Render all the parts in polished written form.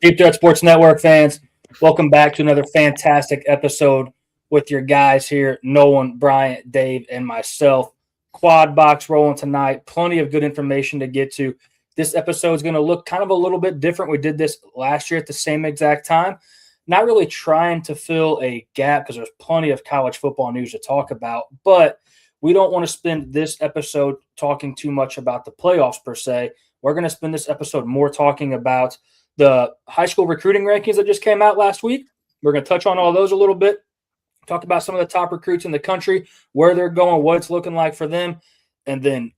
Deep Threat Sports Network fans, welcome back to another fantastic episode with your guys here, Nolan, Bryant, Dave, and myself. Quad box rolling tonight. Plenty of good information to get to. This episode is going to look kind of a little bit different. We did this last year at the same exact time. Not really trying to fill a gap because there's plenty of college football news to talk about, but we don't want to spend this episode talking too much about the playoffs per se. We're going to spend this episode more talking about the high school recruiting rankings that just came out last week. We're going to touch on all those a little bit, talk about some of the top recruits in the country, where they're going, what it's looking like for them, and then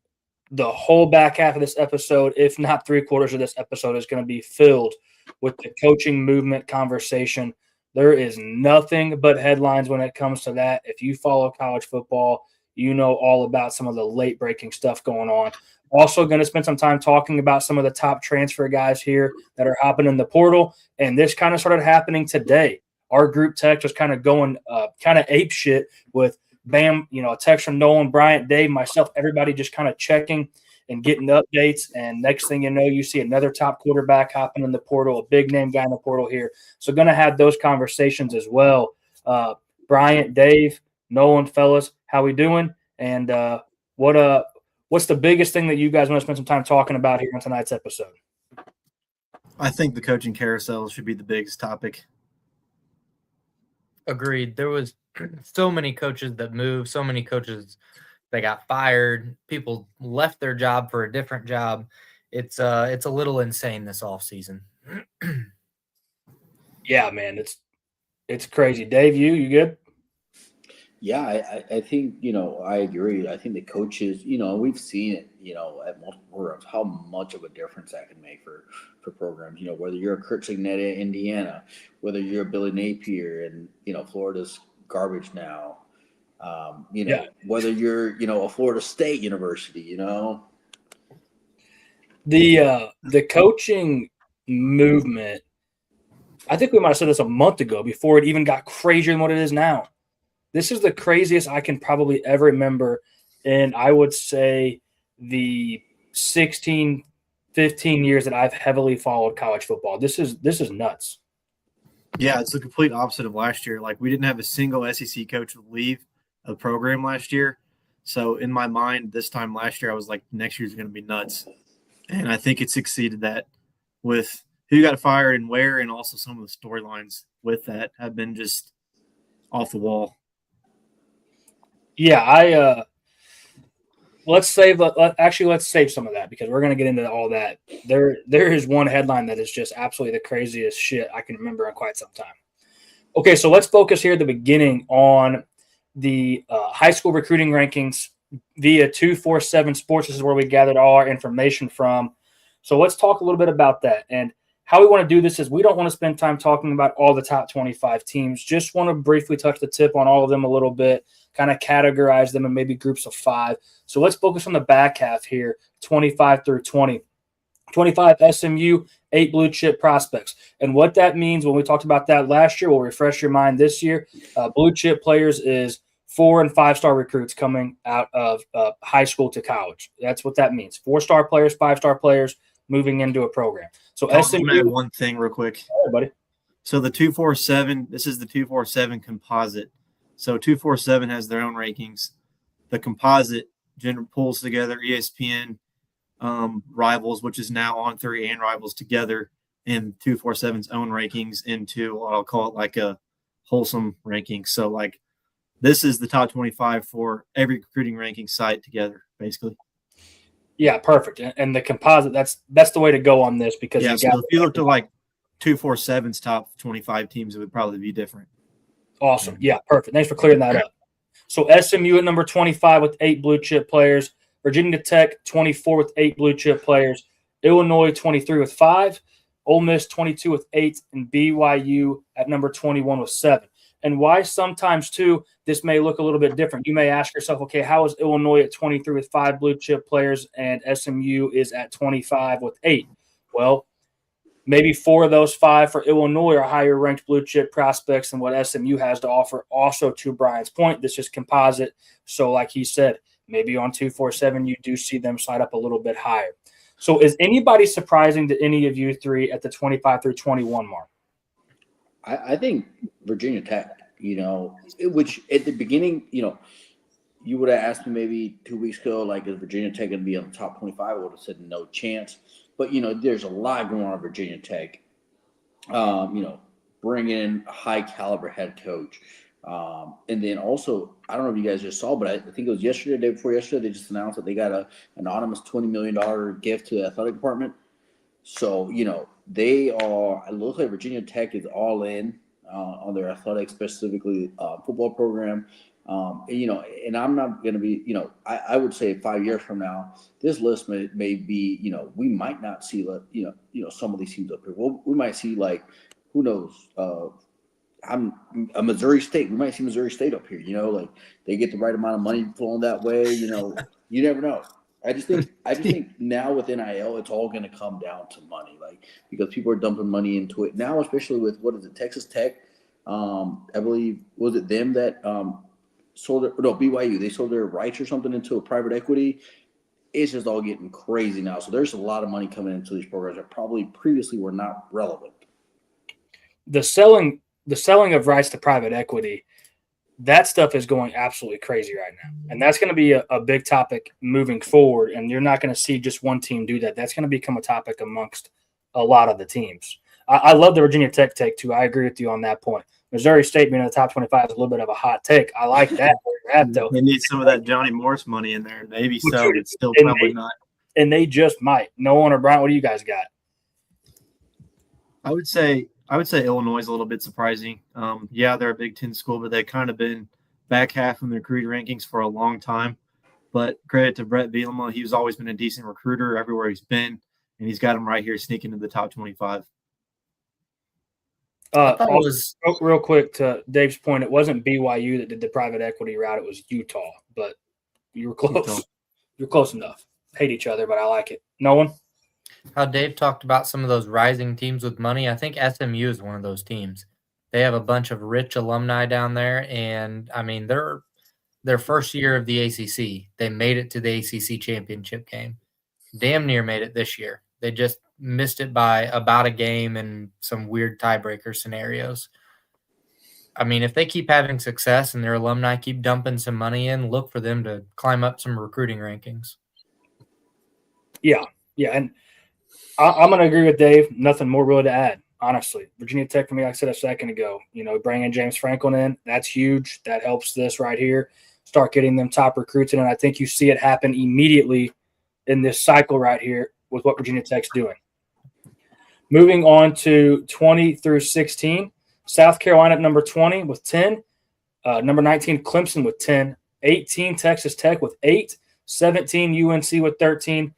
the whole back half of this episode, if not three-quarters of this episode, is going to be filled with the coaching movement conversation. There is nothing but headlines when it comes to that. If you follow college football, you know all about some of the late-breaking stuff going on. Also going to spend some time talking about some of the top transfer guys here that are hopping in the portal. And this kind of started happening today. Our group text was kind of going kind of ape shit with bam, a text from Nolan, Bryant, Dave, myself, everybody just kind of checking and getting updates. And next thing you know, you see another top quarterback hopping in the portal, a big name guy in the portal here. So going to have those conversations as well. Bryant, Dave, Nolan, fellas, how we doing? And what's the biggest thing that you guys want to spend some time talking about here on tonight's episode? I think the coaching carousel should be the biggest topic. Agreed. There was so many coaches that moved, so many coaches that got fired. People left their job for a different job. It's a little insane this offseason. Yeah, man, it's crazy. Dave, you good? Yeah, I think, I agree. I think the coaches, we've seen it, at multiple programs, how much of a difference that can make for programs. Whether you're a Kurt Signetta, Indiana, whether you're a Billy Napier and, Florida's garbage now, whether you're, a Florida State University, The coaching movement, I think we might have said this a month ago before it even got crazier than what it is now. This is the craziest I can probably ever remember in, I would say, the 16, 15 years that I've heavily followed college football. This is nuts. Yeah, it's the complete opposite of last year. Like, we didn't have a single SEC coach leave a program last year. So in my mind, this time last year, I was like, next year's going to be nuts. And I think it succeeded that with who got fired and where, and also some of the storylines with that have been just off the wall. Yeah, let's save some of that because we're going to get into all that. There is one headline that is just absolutely the craziest shit I can remember in quite some time. Okay, so let's focus here at the beginning on the high school recruiting rankings via 247 Sports. This is where we gathered all our information from. So let's talk a little bit about that. And how we want to do this is we don't want to spend time talking about all the top 25 teams. Just want to briefly touch the tip on all of them a little bit, kind of categorize them in maybe groups of 5. So let's focus on the back half here, 25 through 20. 25 SMU, 8 blue chip prospects. And what that means when we talked about that last year, we'll refresh your mind this year. Blue chip players is 4- and 5-star recruits coming out of high school to college. That's what that means. 4-star players, 5-star players moving into a program. So SMU. Add one thing real quick. Hey, buddy. So the 247, this is the 247 composite. So 247 has their own rankings. The composite pulls together ESPN, Rivals, which is now On 3 and Rivals together, and 247's own rankings into what I'll call it like a wholesome ranking. So like this is the top 25 for every recruiting ranking site together, basically. Yeah, perfect. And the composite, that's the way to go on this because if you looked at like 247's top 25 teams, it would probably be different. Awesome. Yeah, perfect. Thanks for clearing that up. So SMU at number 25 with 8 blue chip players. Virginia Tech 24 with 8 blue chip players. Illinois 23 with 5. Ole Miss 22 with 8. And BYU at number 21 with 7. And why sometimes, too, this may look a little bit different. You may ask yourself, okay, how is Illinois at 23 with 5 blue chip players and SMU is at 25 with 8? Well, maybe 4 of those 5 for Illinois are higher ranked blue chip prospects than what SMU has to offer. Also, to Brian's point, this is composite. So like he said, maybe on 247 you do see them slide up a little bit higher. So is anybody surprising to any of you three at the 25 through 21 mark? I think Virginia Tech, which at the beginning, you would have asked me maybe 2 weeks ago, like, is Virginia Tech going to be on the top 25? I would have said no chance. But, there's a lot going on at Virginia Tech. Bringing in a high caliber head coach. And then also, I don't know if you guys just saw, but I think it was yesterday, the day before yesterday, they just announced that they got an anonymous $20 million gift to the athletic department. So, they are, it looks like Virginia Tech is all in on their athletics, specifically football program. And I'm not going to be, I would say 5 years from now, this list may be, we might not see, some of these teams up here. We might see, like, who knows, I'm a Missouri State. We might see Missouri State up here, like they get the right amount of money flowing that way. You never know. I just think now with NIL, it's all going to come down to money, like, because people are dumping money into it now, especially with, what is it, Texas Tech? I believe, was it them that BYU, they sold their rights or something into a private equity. It's just all getting crazy now. So there's a lot of money coming into these programs that probably previously were not relevant. The selling of rights to private equity, that stuff is going absolutely crazy right now. And that's going to be a big topic moving forward. And you're not going to see just one team do that. That's going to become a topic amongst a lot of the teams. I love the Virginia Tech take, too. I agree with you on that point. Missouri State being in the top 25 is a little bit of a hot take. I like that where you're at, though. They need some of that Johnny Morris money in there. Maybe so, but still probably not. And they just might. Nolan or Brian, what do you guys got? I would say Illinois is a little bit surprising. They're a Big Ten school, but they've kind of been back half in the recruiting rankings for a long time. But credit to Brett Bielema, he's always been a decent recruiter everywhere he's been, and he's got him right here sneaking into the top 25. Real quick to Dave's point, it wasn't BYU that did the private equity route; it was Utah. But you were close. You're close enough. Hate each other, but I like it. No one. How Dave talked about some of those rising teams with money. I think SMU is one of those teams. They have a bunch of rich alumni down there, and I mean they're their first year of the ACC. They made it to the ACC championship game. Damn near made it this year. They just missed it by about a game and some weird tiebreaker scenarios. I mean, if they keep having success and their alumni keep dumping some money in, look for them to climb up some recruiting rankings. Yeah, and I'm going to agree with Dave. Nothing more really to add, honestly. Virginia Tech, for me, like I said a second ago, bringing James Franklin in, that's huge. That helps this right here. Start getting them top recruits in, and I think you see it happen immediately in this cycle right here with what Virginia Tech's doing. Moving on to 20 through 16, South Carolina at number 20 with 10, number 19 Clemson with 10, 18 Texas Tech with 8, 17 UNC with 13,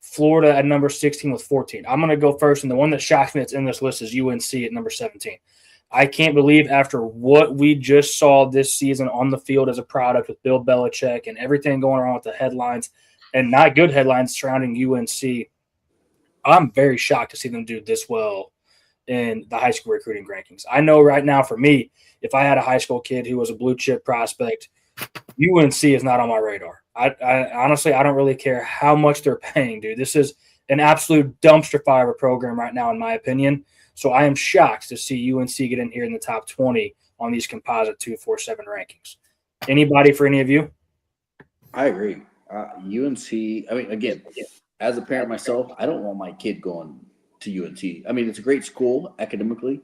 Florida at number 16 with 14. I'm going to go first, and the one that shocks me that's in this list is UNC at number 17. I can't believe after what we just saw this season on the field as a product with Bill Belichick and everything going on with the headlines and not good headlines surrounding UNC, I'm very shocked to see them do this well in the high school recruiting rankings. I know right now for me, if I had a high school kid who was a blue chip prospect, UNC is not on my radar. I honestly, I don't really care how much they're paying, dude. This is an absolute dumpster fire program right now, in my opinion. So I am shocked to see UNC get in here in the top 20 on these composite 247 rankings. Anybody for any of you? I agree. UNC, I mean, again, as a parent myself, I don't want my kid going to UNC. I mean, it's a great school academically,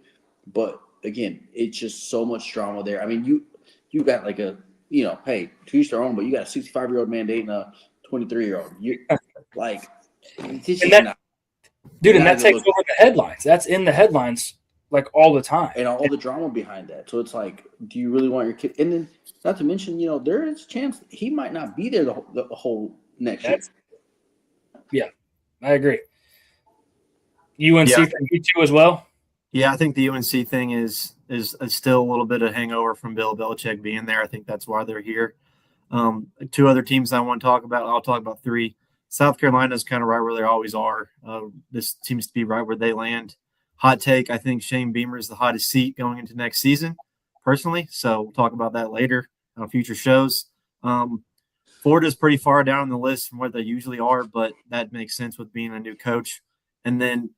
but again, it's just so much drama there. I mean, you got like a, hey, to each their own, but you got a 65-year-old man dating a 23-year-old. You like, it's just not. Dude, and that takes over the headlines. That's in the headlines like all the time. And all the drama behind that. So it's like, do you really want your kid? And then not to mention, there is a chance he might not be there the whole next year. Yeah, I agree. UNC for you too as well? Yeah, I think the UNC thing is still a little bit of hangover from Bill Belichick being there. I think that's why they're here. Two other teams I want to talk about. I'll talk about three. South Carolina is kind of right where they always are. This seems to be right where they land. Hot take, I think Shane Beamer is the hottest seat going into next season, personally. So we'll talk about that later on future shows. Florida's pretty far down the list from where they usually are, but that makes sense with being a new coach. And then,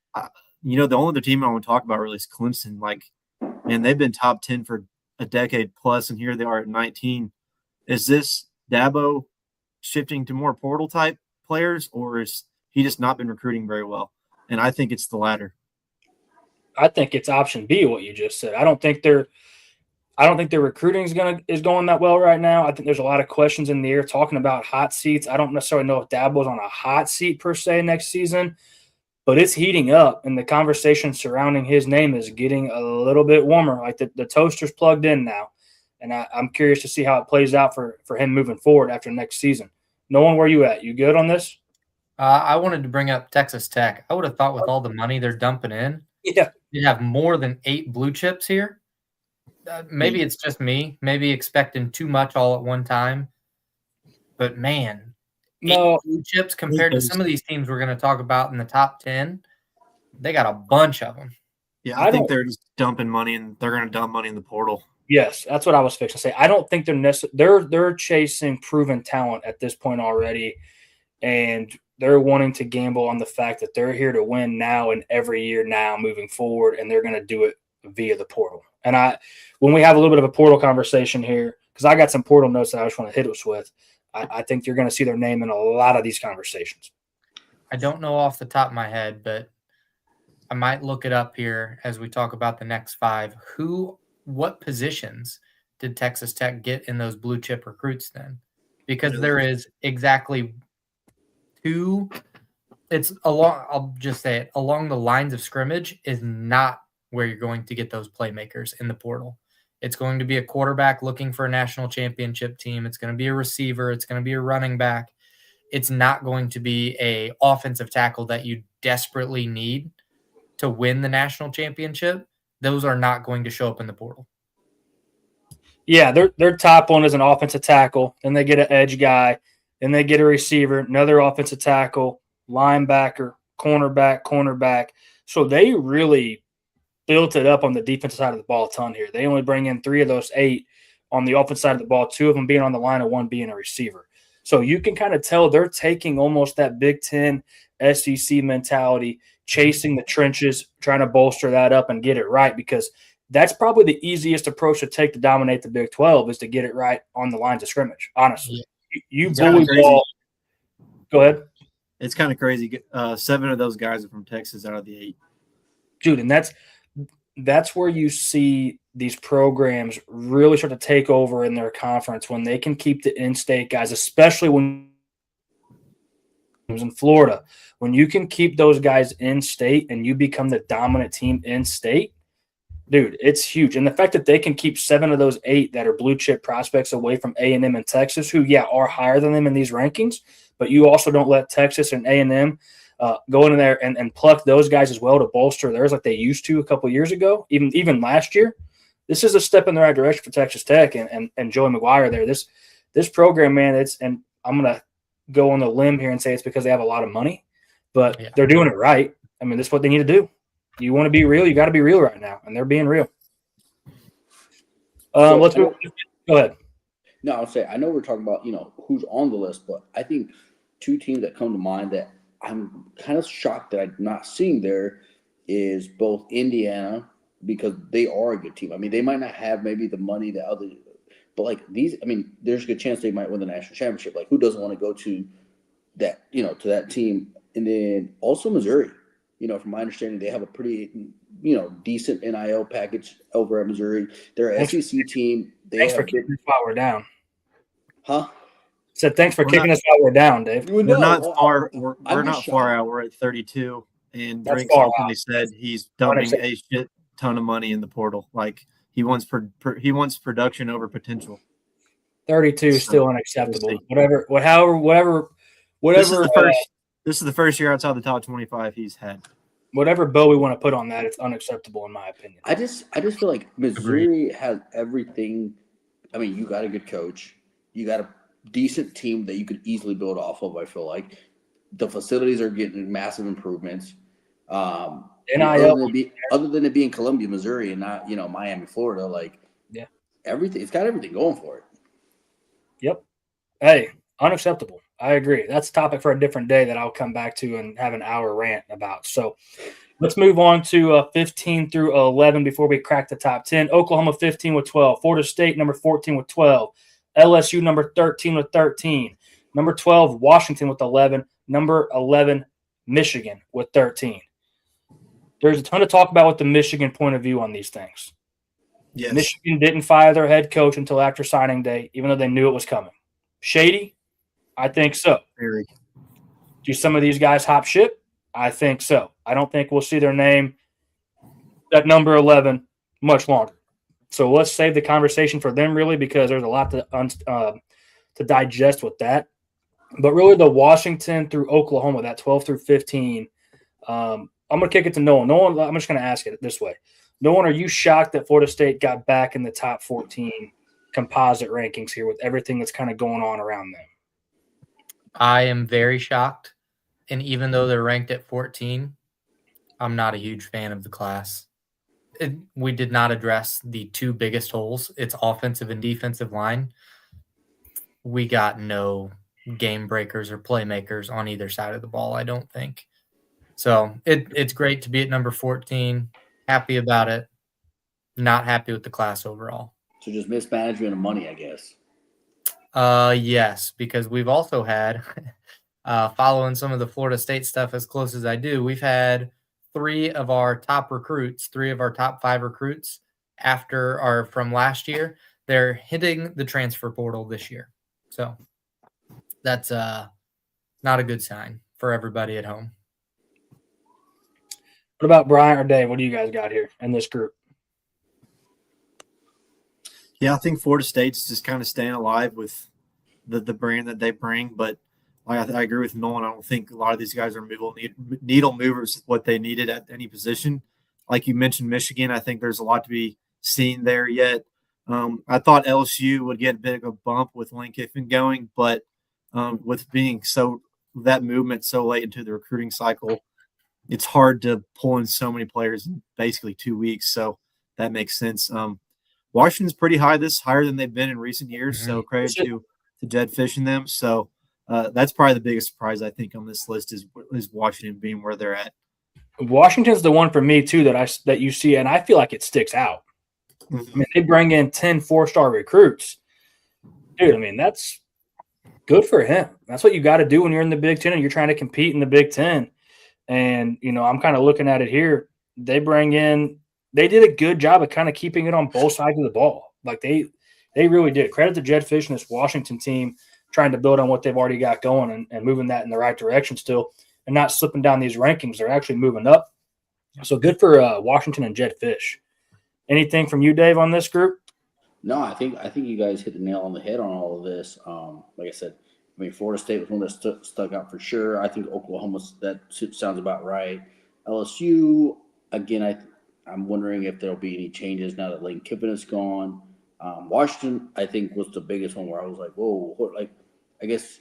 the only other team I want to talk about really is Clemson. Like, man, they've been top 10 for a decade plus, and here they are at 19. Is this Dabo shifting to more portal type players, or is he just not been recruiting very well? And I think it's the latter. I think it's option B, what you just said. I don't think their recruiting is going that well right now. I think there's a lot of questions in the air talking about hot seats. I don't necessarily know if Dabo's on a hot seat per se next season, but it's heating up, and the conversation surrounding his name is getting a little bit warmer. Like the toaster's plugged in now, and I'm curious to see how it plays out for him moving forward after next season. Nolan, where you at? You good on this? I wanted to bring up Texas Tech. I would have thought with all the money they're dumping in, you'd have more than 8 blue chips here. Maybe it's just me, maybe expecting too much all at one time. But, man, No, 8 blue chips compared to some of these teams we're going to talk about in the top 10, they got a bunch of them. Yeah, I think they're just dumping money, and they're going to dump money in the portal. Yes, that's what I was fixing to say. I don't think they're chasing proven talent at this point already, and they're wanting to gamble on the fact that they're here to win now and every year now moving forward, and they're going to do it via the portal. And when we have a little bit of a portal conversation here, because I got some portal notes that I just want to hit us with, I think you're going to see their name in a lot of these conversations. I don't know off the top of my head, but I might look it up here as we talk about the next 5. What positions did Texas Tech get in those blue chip recruits then? Because there is exactly 2. I'll just say it, along the lines of scrimmage is not where you're going to get those playmakers in the portal. It's going to be a quarterback looking for a national championship team. It's going to be a receiver. It's going to be a running back. It's not going to be a offensive tackle that you desperately need to win the national championship. Those are not going to show up in the portal. Yeah, their top one is an offensive tackle. Then they get an edge guy. Then they get a receiver, another offensive tackle, linebacker, cornerback. So they really built it up on the defensive side of the ball a ton here. They only bring in 3 of those 8 on the offensive side of the ball, 2 of them being on the line and 1 being a receiver. So you can kind of tell they're taking almost that Big Ten SEC mentality, chasing the trenches, trying to bolster that up and get it right, because that's probably the easiest approach to take to dominate the Big 12 is to get it right on the lines of scrimmage, honestly. You bully ball. Go ahead. It's kind of crazy. 7 of those guys are from Texas out of the 8. Dude, and that's where you see these programs really start to take over in their conference when they can keep the in-state guys, especially when it was in Florida. When you can keep those guys in-state and you become the dominant team in-state, dude, it's huge. And the fact that they can keep 7 of those 8 that are blue-chip prospects away from A&M and Texas, who, are higher than them in these rankings, but you also don't let Texas and A&M go in there and pluck those guys as well to bolster theirs like they used to a couple of years ago, even last year. This is a step in the right direction for Texas Tech and Joey McGuire there. This program, man, and I'm going to go on the limb here and say it's because they have a lot of money, but they're doing it right. I mean, this is what they need to do. You want to be real, you got to be real right now, and they're being real. Let's go ahead. No, I'll say I know we're talking about who's on the list, but I think 2 teams that come to mind that I'm kind of shocked that I'm not seeing there is both Indiana, because they are a good team. I mean, they might not have maybe the money that other, but like these, I mean, there's a good chance they might win the national championship. Like, who doesn't want to go to that, to that team? And then also Missouri. From my understanding, they have a pretty, decent NIL package over at Missouri. They're an SEC team. Thanks for kicking us while we're down. Huh? Said thanks for kicking us while we're down, Dave. We're not far. We're not far out. We're at 32. And Drake openly said he's dumping a shit ton of money in the portal. Like he wants production over potential. 32 is still unacceptable. Whatever. This is the first year outside the top 25 he's had. Whatever bow we want to put on that, it's unacceptable in my opinion. I just feel like Missouri has everything. I mean, you got a good coach. You got a decent team that you could easily build off of, I feel like. The facilities are getting massive improvements. Other than it being Columbia, Missouri, and not, Miami, Florida, it's got everything going for it. Yep. Hey, Unacceptable. I agree. That's a topic for a different day that I'll come back to and have an hour rant about. So let's move on to 15 through 11 before we crack the top 10. Oklahoma 15 with 12. Florida State number 14 with 12. LSU number 13 with 13. Number 12, Washington with 11. Number 11, Michigan with 13. There's a ton to talk about with the Michigan point of view on these things. Yes. Michigan didn't fire their head coach until after signing day, even though they knew it was coming. Shady? I think so. Very. Do some of these guys hop ship? I think so. I don't think we'll see their name at number 11 much longer. So let's save the conversation for them, really, because there's a lot to digest with that. But really, the Washington through Oklahoma, that 12 through 15, I'm going to kick it to Nolan. Nolan, I'm just going to ask it this way. Nolan, are you shocked that Florida State got back in the top 14 composite rankings here with everything that's kind of going on around them? I am very shocked. And even though they're ranked at 14, I'm not a huge fan of the class. We did not address the two biggest holes. It's offensive and defensive line. We got no game breakers or playmakers on either side of the ball, I don't think. So it's great to be at number 14. Happy about it. Not happy with the class overall. So just mismanagement of money, I guess. Yes, because we've also had, following some of the Florida State stuff as close as I do, we've had three of our top 5 recruits from last year. They're hitting the transfer portal this year. So that's not a good sign for everybody at home. What about Brian or Dave? What do you guys got here in this group? Yeah, I think Florida State's just kind of staying alive with the brand that they bring. But I agree with Nolan. I don't think a lot of these guys are needle movers, what they needed at any position. Like you mentioned, Michigan, I think there's a lot to be seen there yet. I thought LSU would get a bit of a bump with Lane Kiffin going, but with being that movement so late into the recruiting cycle, it's hard to pull in so many players in basically 2 weeks. So that makes sense. Washington's pretty higher than they've been in recent years. Mm-hmm. So credit to Jed Fish and them. So that's probably the biggest surprise I think on this list is Washington being where they're at. Washington's the one for me too that you see, and I feel like it sticks out. Mm-hmm. I mean, they bring in 10 4-star recruits. Dude, I mean, that's good for him. That's what you got to do when you're in the Big Ten and you're trying to compete in the Big Ten. And, I'm kind of looking at it here. They did a good job of kind of keeping it on both sides of the ball. Like they really did. Credit to Jed Fish and this Washington team trying to build on what they've already got going and moving that in the right direction still and not slipping down these rankings. They're actually moving up. So good for Washington and Jed Fish. Anything from you, Dave, on this group? No, I think you guys hit the nail on the head on all of this. Like I said, Florida State was one that stuck out for sure. I think Oklahoma, that sounds about right. LSU, again, I'm wondering if there'll be any changes now that Lane Kiffin is gone. Washington, I think, was the biggest one where I was like, whoa, I guess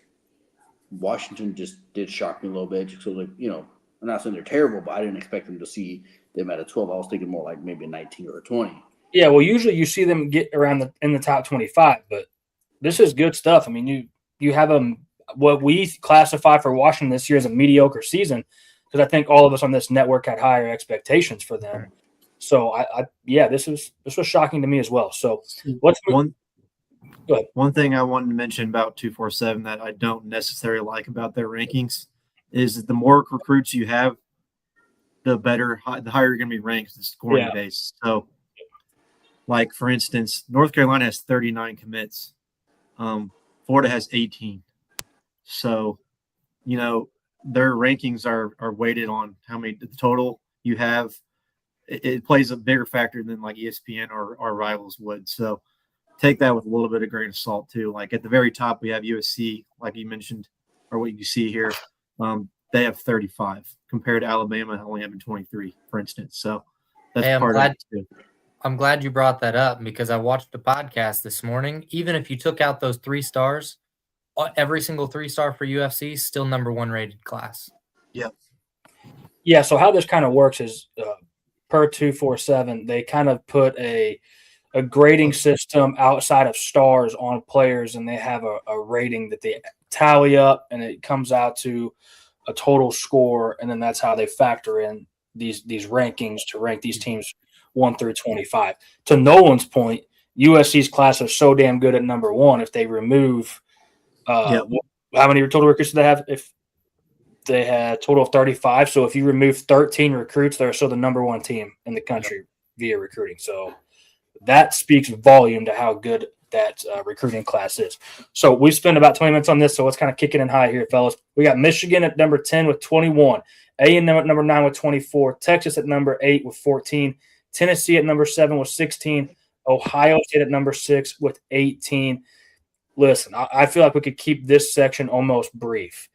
Washington just did shock me a little bit. Just so I'm not saying they're terrible, but I didn't expect them to see them at a 12. I was thinking more like maybe a 19 or a 20. Yeah, well, usually you see them get around in the top 25, but this is good stuff. I mean, you have what we classify for Washington this year as a mediocre season because I think all of us on this network had higher expectations for them. So this was shocking to me as well. So let's move. Go ahead. One thing I wanted to mention about 247 that I don't necessarily like about their rankings is that the more recruits you have, the higher you're going to be ranked, the scoring base. So, like for instance, North Carolina has 39 commits. Florida has 18. So, their rankings are weighted on how many the total you have. It plays a bigger factor than like ESPN or our rivals would. So take that with a little bit of grain of salt too. Like at the very top, we have USC, like you mentioned, or what you see here. They have 35 compared to Alabama only having 23, for instance. So that's part of it too. I'm glad you brought that up because I watched a podcast this morning. Even if you took out those 3 stars, every single 3-star for UFC still number 1 rated class. Yep. Yeah. So how this kind of works is per 247, they kind of put a grading system outside of stars on players, and they have a rating that they tally up, and it comes out to a total score, and then that's how they factor in these rankings to rank these teams 1 through 25. To Nolan's point, USC's class is so damn good at number 1. If they remove how many total recruits do they have? If they had a total of 35, so if you remove 13 recruits, they're still the number 1 team in the country via recruiting. So that speaks volume to how good that recruiting class is. So we spent about 20 minutes on this, so let's kind of kick it in high here, fellas. We got Michigan at number 10 with 21, A&M at number 9 with 24, Texas at number 8 with 14, Tennessee at number 7 with 16, Ohio State at number 6 with 18. Listen, I feel like we could keep this section almost brief.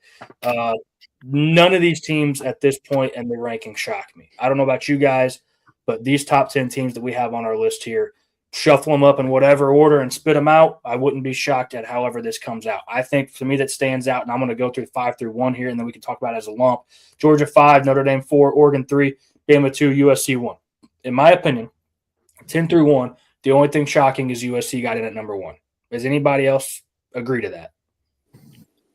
None of these teams at this point in the ranking shock me. I don't know about you guys, but these top 10 teams that we have on our list here, shuffle them up in whatever order and spit them out, I wouldn't be shocked at however this comes out. I think for me that stands out, and I'm going to go through 5 through 1 here, and then we can talk about it as a lump. Georgia 5, Notre Dame 4, Oregon 3, Bama 2, USC 1. In my opinion, 10 through 1, the only thing shocking is USC got in at number 1. Does anybody else agree to that?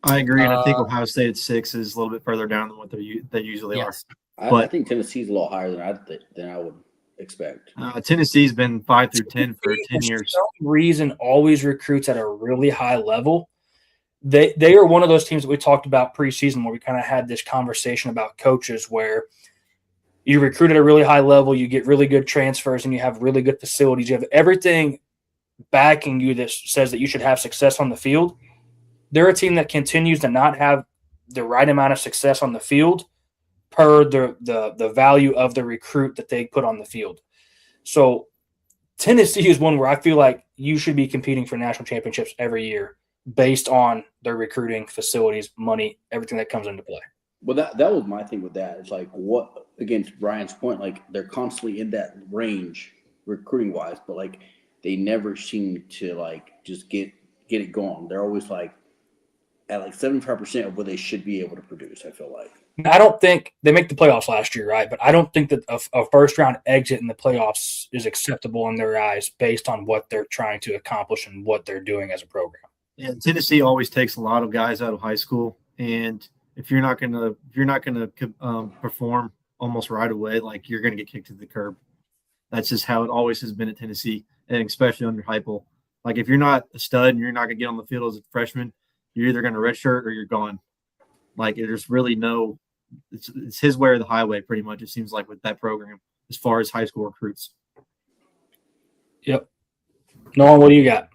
I agree, and I think Ohio State at 6 is a little bit further down than what they usually are. I think Tennessee's a little higher than I would expect. Tennessee's been 5 through 10 for 10 years. For some reason, always recruits at a really high level. They are one of those teams that we talked about preseason where we kind of had this conversation about coaches where you recruit at a really high level, you get really good transfers, and you have really good facilities. You have everything backing you that says that you should have success on the field. They're a team that continues to not have the right amount of success on the field per the value of the recruit that they put on the field. So Tennessee is one where I feel like you should be competing for national championships every year based on their recruiting, facilities, money, everything that comes into play. Well, that was my thing with that. It's like, what, against Brian's point, like they're constantly in that range recruiting wise, but like they never seem to like just get it going. They're always like at like 75% of what they should be able to produce, I feel like. I don't think they make the playoffs last year, right? But I don't think that a first round exit in the playoffs is acceptable in their eyes based on what they're trying to accomplish and what they're doing as a program. Yeah, Tennessee always takes a lot of guys out of high school, and if you're not gonna perform almost right away, like you're gonna get kicked to the curb. That's just how it always has been at Tennessee, and especially under Heupel. Like if you're not a stud and you're not gonna get on the field as a freshman, you're either gonna redshirt or you're gone. Like there's really no. It's his way or the highway, pretty much. It seems like with that program, as far as high school recruits. Yep. Nolan, what do you got?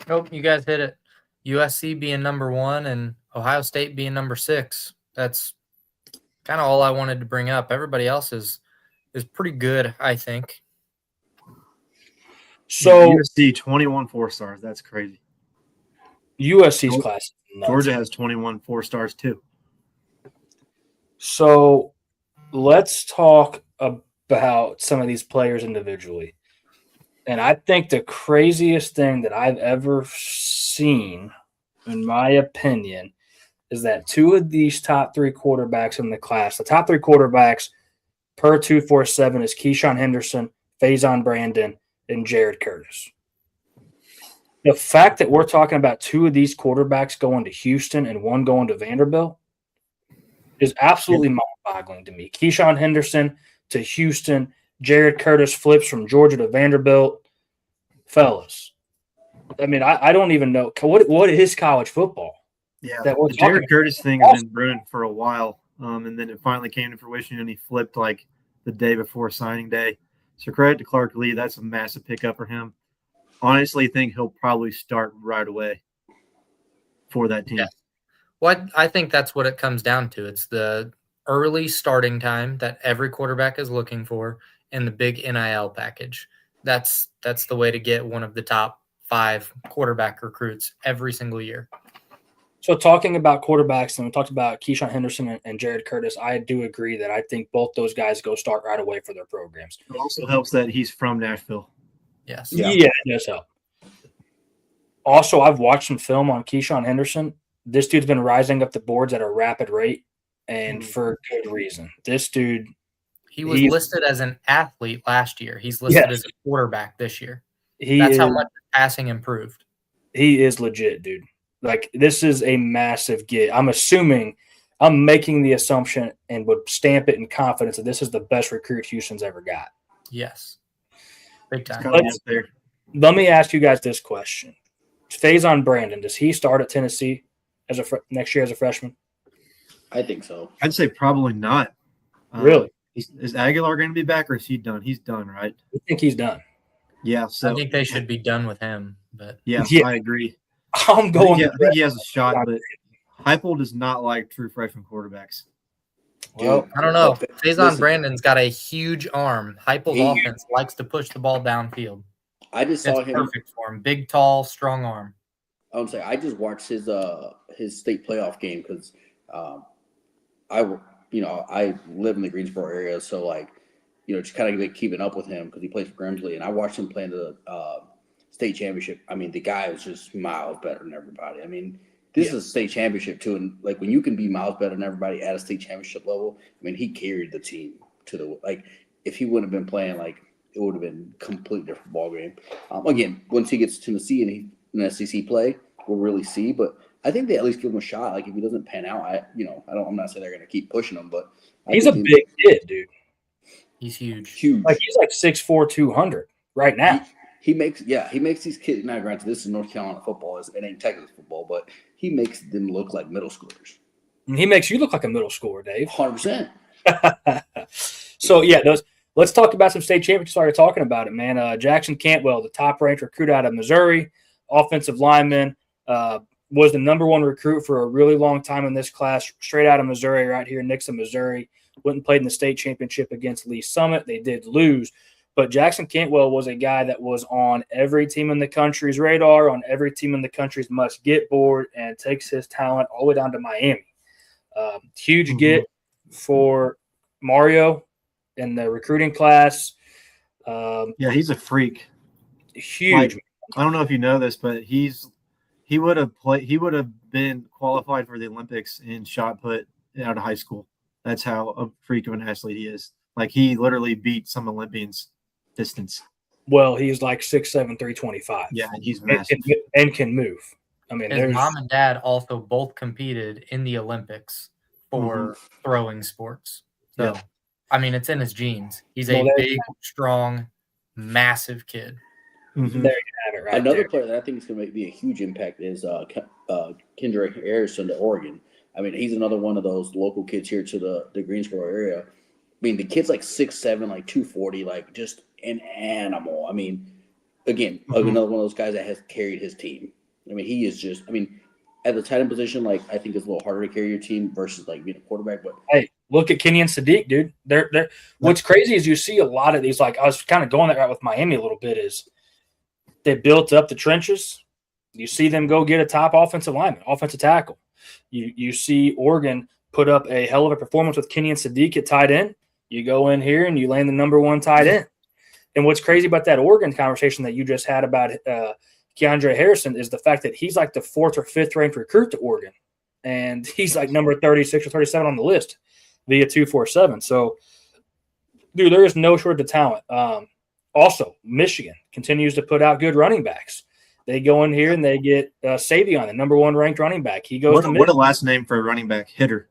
Nope, you guys hit it. USC being number 1 and Ohio State being number 6. That's kind of all I wanted to bring up. Everybody else is pretty good, I think. So USC 21 4-stars. That's crazy. USC's class. Georgia has 21 4-stars too. So let's talk about some of these players individually. And I think the craziest thing that I've ever seen, in my opinion, is that 2 of these top 3 quarterbacks in the class, the top 3 quarterbacks per 247 is Keyshawn Henderson, Faison Brandon, and Jared Curtis. The fact that we're talking about 2 of these quarterbacks going to Houston and 1 going to Vanderbilt is absolutely mind-boggling to me. Keyshawn Henderson to Houston, Jared Curtis flips from Georgia to Vanderbilt. Fellas, I mean, I don't even know. What is college football? Yeah, the Jared Curtis thing has been brewing for a while, and then it finally came to fruition, and he flipped like the day before signing day. So credit to Clark Lee. That's a massive pickup for him. Honestly, think he'll probably start right away for that team. Yeah. Well, I think that's what it comes down to. It's the early starting time that every quarterback is looking for and the big NIL package. That's the way to get one of the top 5 quarterback recruits every single year. So talking about quarterbacks, and we talked about Keyshawn Henderson and Jared Curtis, I do agree that I think both those guys go start right away for their programs. It also helps that he's from Nashville. Yes. Yeah, it does help. Also, I've watched some film on Keyshawn Henderson. This dude's been rising up the boards at a rapid rate, and for good reason. This dude – he was listed as an athlete last year. He's listed as a quarterback this year. That's how much passing improved. He is legit, dude. Like, this is a massive get. I'm making the assumption and would stamp it in confidence that this is the best recruit Houston's ever got. Yes. Big time. Gotta be up there. Let me ask you guys this question. Faison Brandon, does he start at Tennessee next year as a freshman? I think so. I'd say probably not. Really? Is Aguilar going to be back, or is he done? He's done, right? I think he's done. Yeah. So I think they should be done with him. But yeah, Yeah. I agree. I'm going. I think he has a shot, but Heupel does not like true freshman quarterbacks. Well, I don't know. Faison Listen, Brandon's got a huge arm. Heupel's offense likes to push the ball downfield. I just saw That's him. perfect for him. Big, tall, strong arm. I would say I just watched his state playoff game because I live in the Greensboro area, so like just kind of keeping up with him because he plays for Grimsley, and I watched him play in the state championship. I mean, the guy was just miles better than everybody. I mean, this is a state championship too, and like when you can be miles better than everybody at a state championship level, I mean, he carried the team to the if he wouldn't have been playing, like it would have been a completely different ball game. Again, once he gets to Tennessee and he in SEC play, we'll really see. But I think they at least give him a shot. Like if he doesn't pan out, I'm not saying they're going to keep pushing him, but he's a big kid, dude. He's huge. Huge. Like he's like 6'4", 200 right now. He makes these kids. Now, granted, this is North Carolina football. It ain't Texas football, but he makes them look like middle schoolers. And he makes you look like a middle schooler, Dave. 100%. So yeah, let's talk about some state championships. Started talking about it, man. Jackson Cantwell, the top-ranked recruit out of Missouri, offensive lineman, was the number one recruit for a really long time in this class, straight out of Missouri, right here in Nixon, Missouri. Went and played in the state championship against Lee Summit. They did lose, but Jackson Cantwell was a guy that was on every team in the country's radar, on every team in the country's must-get board, and takes his talent all the way down to Miami. Huge get for Mario in the recruiting class. Yeah, he's a freak. Huge. I don't know if you know this, but he would have been qualified for the Olympics in shot put out of high school. That's how a freak of an athlete he is. Like he literally beat some Olympians distance. Well, he's like 6'7", 325. Yeah, he's massive. And can move. I mean, His mom and dad also both competed in the Olympics for throwing sports. So, yeah. I mean, it's in his genes. He's a big, strong, massive kid. Mm-hmm. There you have it right Another there. player that I think is going to be a huge impact is Kendrick Harrison to Oregon. I mean, he's another one of those local kids here to the Greensboro area. I mean, the kid's like 6'7", like 240, like just an animal. I mean, again, another one of those guys that has carried his team. I mean, he is just – I mean, at the tight end position, like I think it's a little harder to carry your team versus like being a quarterback. But hey, look at Kenyon Sadiq, dude. They're what's crazy is you see a lot of these. Like I was kind of going that route with Miami a little bit. Is they built up the trenches. You see them go get a top offensive lineman, offensive tackle. You see Oregon put up a hell of a performance with Kenyon Sadiq at tight end. You go in here and you land the number one tight end. And what's crazy about that Oregon conversation that you just had about Keandre Harrison is the fact that he's like the 4th or 5th ranked recruit to Oregon. And he's like number 36 or 37 on the list via 247. So, dude, there is no shortage of talent. Also, Michigan continues to put out good running backs. They go in here and they get Savion, the number 1 ranked running back. He goes what a last name for a running back. Hitter.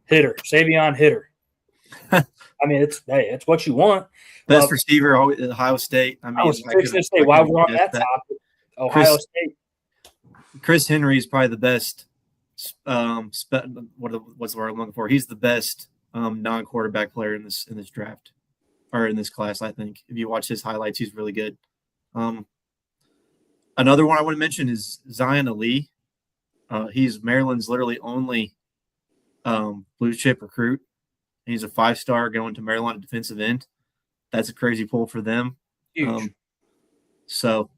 Savion Hitter. I mean, it's what you want. Best receiver at Ohio State. I mean, I was fixing to say while we're on that topic, Ohio State. Chris Henry is probably the best. What's the word I'm looking for? He's the best non-quarterback player in this draft or in this class. I think if you watch his highlights, he's really good. Another one I want to mention is Zion Ali. He's Maryland's literally only blue chip recruit. He's a 5-star going to Maryland at defensive end. That's a crazy pull for them. So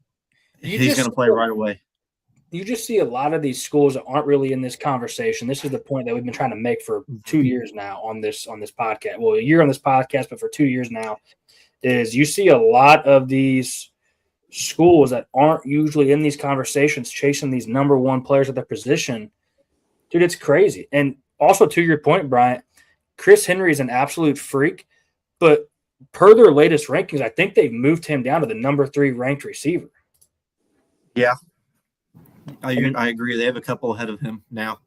he's going to play right away. You just see a lot of these schools that aren't really in this conversation. This is the point that we've been trying to make for 2 years now on this podcast. Well, a year on this podcast, but for 2 years now, is you see a lot of these schools that aren't usually in these conversations chasing these number 1 players at their position. Dude, it's crazy. And also to your point, Bryant, Chris Henry is an absolute freak, but per their latest rankings, I think they've moved him down to the number 3 ranked receiver. Yeah. I agree. They have a couple ahead of him now.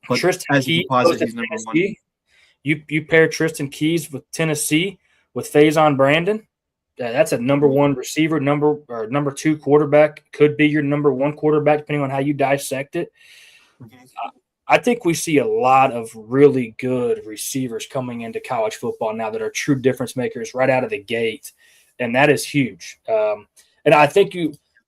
But Tristan as a Keys composite, goes to he's number one. Tennessee. You pair Tristan Keys with Tennessee with Faison Brandon. That's a number one receiver, number two quarterback. Could be your number one quarterback, depending on how you dissect it. I think we see a lot of really good receivers coming into college football now that are true difference makers right out of the gate, and that is huge. And I think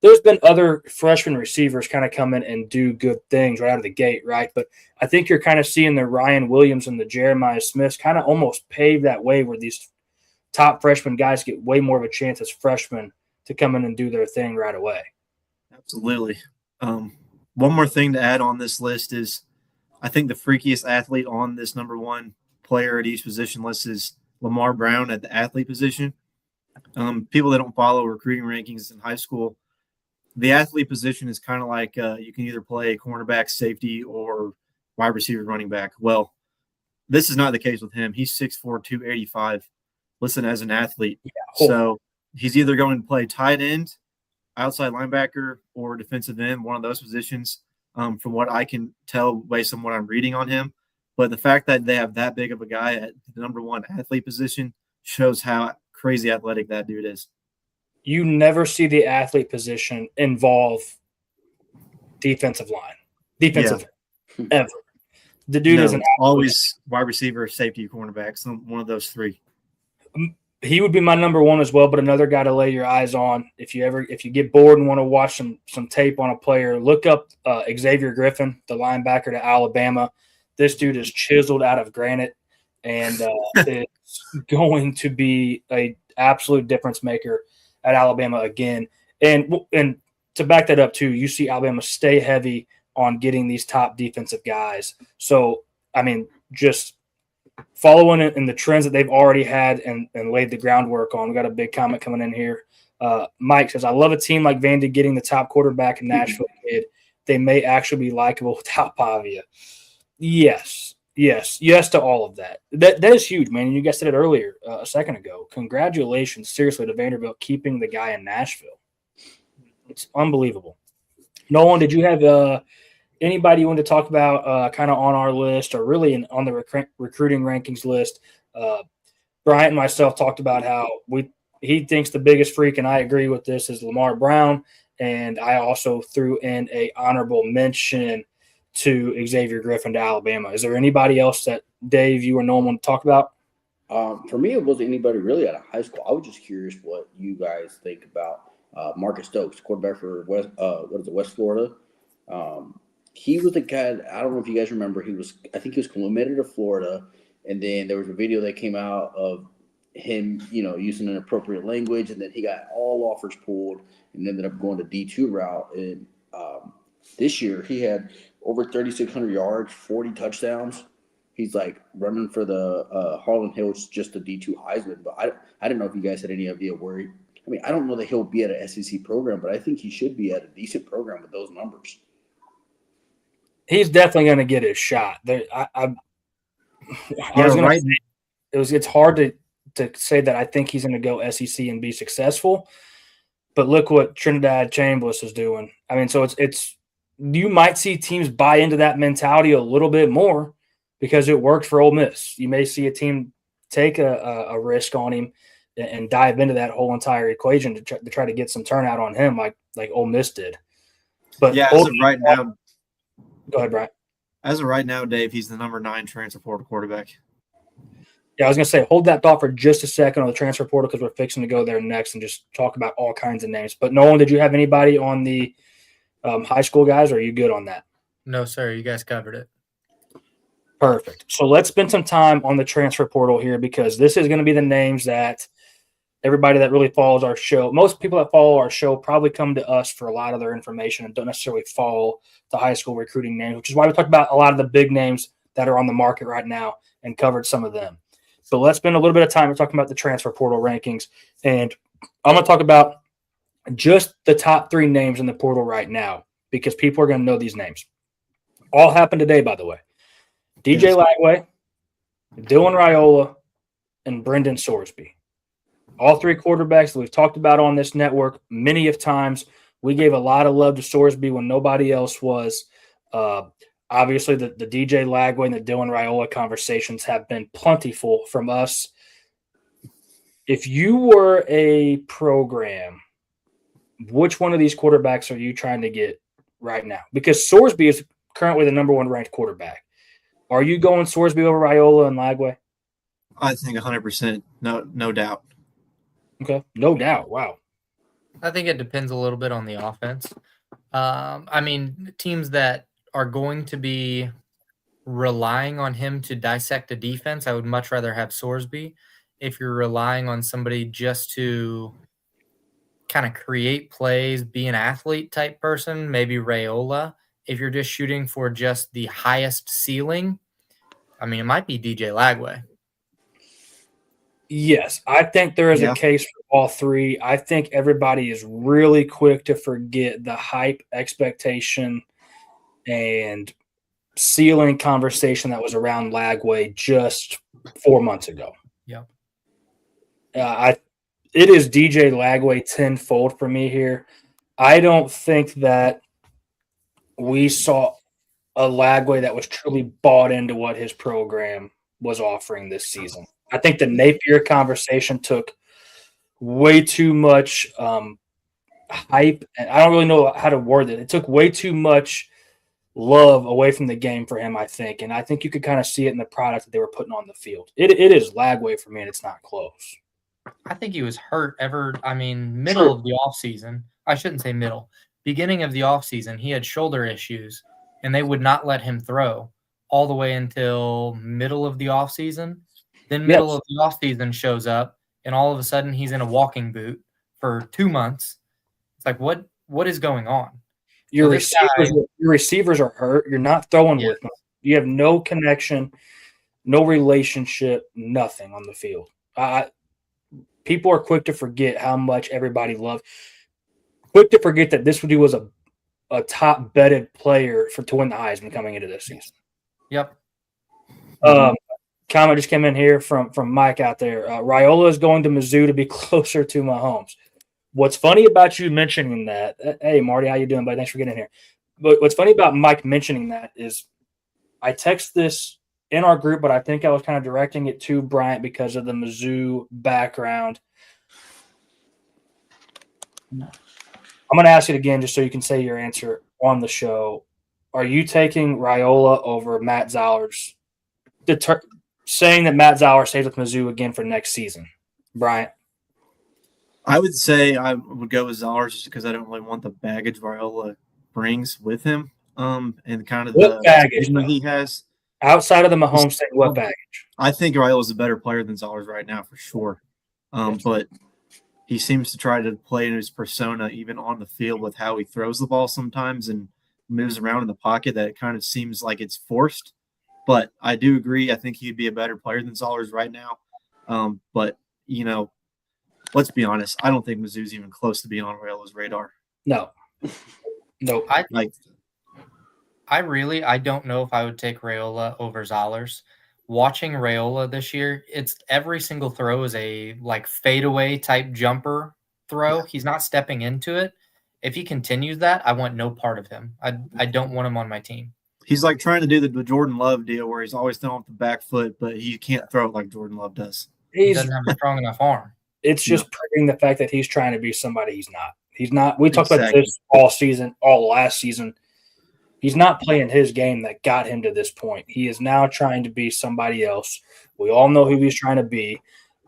there's been other freshman receivers kind of come in and do good things right out of the gate, right? But I think you're kind of seeing the Ryan Williams and the Jeremiah Smiths kind of almost pave that way where these top freshman guys get way more of a chance as freshmen to come in and do their thing right away. Absolutely. One more thing to add on this list is I think the freakiest athlete on this number one player at each position list is Lamar Brown at the athlete position. People that don't follow recruiting rankings in high school, the athlete position is kind of like you can either play cornerback, safety, or wide receiver, running back. Well, this is not the case with him. He's 6'4", 285, listed as an athlete. Yeah, so he's either going to play tight end, outside linebacker, or defensive end, one of those positions. From what I can tell based on what I'm reading on him. But the fact that they have that big of a guy at the number one athlete position shows how crazy athletic that dude is. You never see the athlete position involve defensive line, ever. The dude is always wide receiver, safety, cornerback, one of those three. He would be my number one as well, but another guy to lay your eyes on. If you get bored and want to watch some tape on a player, look up Xavier Griffin, the linebacker to Alabama. This dude is chiseled out of granite and it's going to be a absolute difference maker at Alabama again. And to back that up too, you see Alabama stay heavy on getting these top defensive guys. So, I mean, just following it in the trends that they've already had and laid the groundwork on. We got a big comment coming in here. Mike says, I love a team like Vandy getting the top quarterback in Nashville kid. They may actually be likable without Pavia. Yes to all of that. That is huge, man. You guys said it earlier a second ago. Congratulations, seriously, to Vanderbilt keeping the guy in Nashville. It's unbelievable. Nolan, did you have anybody you want to talk about kind of on our list or really on the recruiting rankings list? Bryant and myself talked about how he thinks the biggest freak, and I agree with this, is Lamar Brown. And I also threw in a honorable mention to Xavier Griffin to Alabama. Is there anybody else that, Dave, you or Nolan want to talk about? For me, it wasn't anybody really out of high school. I was just curious what you guys think about Marcus Stokes, quarterback for West Florida. He was the guy. I don't know if you guys remember. I think he was committed to Florida, and then there was a video that came out of him, using inappropriate language, and then he got all offers pulled and ended up going the D2 route. And this year, he had over 3,600 yards, 40 touchdowns. He's like running for the Harlan Hill's just the D2 Heisman. But I don't know if you guys had any idea where I don't know that he'll be at an SEC program, but I think he should be at a decent program with those numbers. He's definitely going to get his shot. It's hard to say that I think he's going to go SEC and be successful, but look what Trinidad Chambliss is doing. I mean, so it's you might see teams buy into that mentality a little bit more because it worked for Ole Miss. You may see a team take a risk on him and dive into that whole entire equation to try to get some turnout on him, like Ole Miss did. But yeah, as of right now. Go ahead, Brian. As of right now, Dave, he's the number 9 transfer portal quarterback. Yeah, I was going to say, hold that thought for just a second on the transfer portal because we're fixing to go there next and just talk about all kinds of names. But Nolan, did you have anybody on the high school guys, or are you good on that? No, sir. You guys covered it. Perfect. So let's spend some time on the transfer portal here because this is going to be the names that everybody that really follows our show, most people that follow our show probably come to us for a lot of their information and don't necessarily follow the high school recruiting names, which is why we talked about a lot of the big names that are on the market right now and covered some of them. So let's spend a little bit of time talking about the transfer portal rankings. And I'm going to talk about just the top 3 names in the portal right now because people are going to know these names. All happened today, by the way. DJ Lagway, Dylan Raiola, and Brendan Sorsby. All 3 quarterbacks that we've talked about on this network many of times We gave a lot of love to Sorsby when nobody else was. Obviously, the DJ Lagway and the Dylan Raiola conversations have been plentiful from us. If you were a program, which one of these quarterbacks are you trying to get right now? Because Sorsby is currently the number 1 ranked quarterback. Are you going Sorsby over Raiola and Lagway? I think 100%. No doubt. Okay, no doubt. Wow. I think it depends a little bit on the offense. I mean, teams that are going to be relying on him to dissect a defense, I would much rather have Sorsby. If you're relying on somebody just to kind of create plays, be an athlete type person, maybe Raiola. If you're just shooting for just the highest ceiling, I mean, it might be DJ Lagway. Yes, I think there is a case for all three. I think everybody is really quick to forget the hype, expectation, and ceiling conversation that was around Lagway just 4 months ago. Yeah. It is DJ Lagway tenfold for me here. I don't think that we saw a Lagway that was truly bought into what his program was offering this season. I think the Napier conversation took way too much hype, and I don't really know how to word it. It took way too much love away from the game for him, I think, and I think you could kind of see it in the product that they were putting on the field. It is Lagway for me, and it's not close. I think he was hurt middle of the offseason. I shouldn't say middle. Beginning of the offseason, he had shoulder issues, and they would not let him throw all the way until middle of the offseason. Then middle of the offseason shows up, and all of a sudden he's in a walking boot for 2 months. It's like, what is going on? Your receivers are hurt. You're not throwing with them. You have no connection, no relationship, nothing on the field. People are quick to forget how much everybody loved. Quick to forget that this was a top betted player to win the Heisman coming into this season. Yep. Comment just came in here from Mike out there. Raiola is going to Mizzou to be closer to Mahomes. What's funny about you mentioning that? Hey, Marty, how you doing, buddy? Thanks for getting in here. But what's funny about Mike mentioning that is I text this in our group, but I think I was kind of directing it to Bryant because of the Mizzou background. I'm going to ask it again just so you can say your answer on the show. Are you taking Raiola over Matt Zoller's? Saying that Matt Zoller stays with Mizzou again for next season. Bryant? I would say I would go with Zollers just because I don't really want the baggage Raiola brings with him, and kind of what baggage he has outside of the Mahomes thing. What baggage? I think Raiola is a better player than Zollers right now for sure, but he seems to try to play in his persona even on the field with how he throws the ball sometimes and moves around in the pocket. That it kind of seems like it's forced. But I do agree. I think he'd be a better player than Zollers right now. But let's be honest. I don't think Mizzou's even close to being on Raiola's radar. No. I don't know if I would take Raiola over Zollers. Watching Raiola this year, it's every single throw is a fadeaway type jumper throw. He's not stepping into it. If he continues that, I want no part of him. I don't want him on my team. He's like trying to do the Jordan Love deal where he's always throwing off the back foot, but he can't throw it like Jordan Love does. He doesn't have a strong enough arm. It's just proving the fact that he's trying to be somebody he's not. He's not. We talked about this all season, all last season. He's not playing his game that got him to this point. He is now trying to be somebody else. We all know who he's trying to be.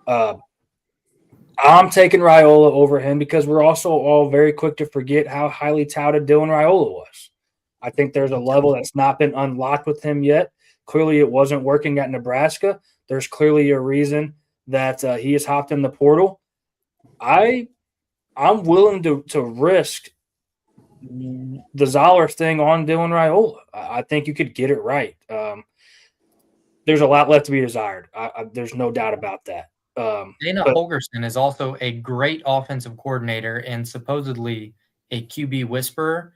I'm taking Raiola over him because we're also all very quick to forget how highly touted Dylan Raiola was. I think there's a level that's not been unlocked with him yet. Clearly, it wasn't working at Nebraska. There's clearly a reason that he has hopped in the portal. I'm willing to risk the Zoller thing on Dylan Raiola. I think you could get it right. There's a lot left to be desired. There's no doubt about that. Dana Holgerson is also a great offensive coordinator and supposedly a QB whisperer.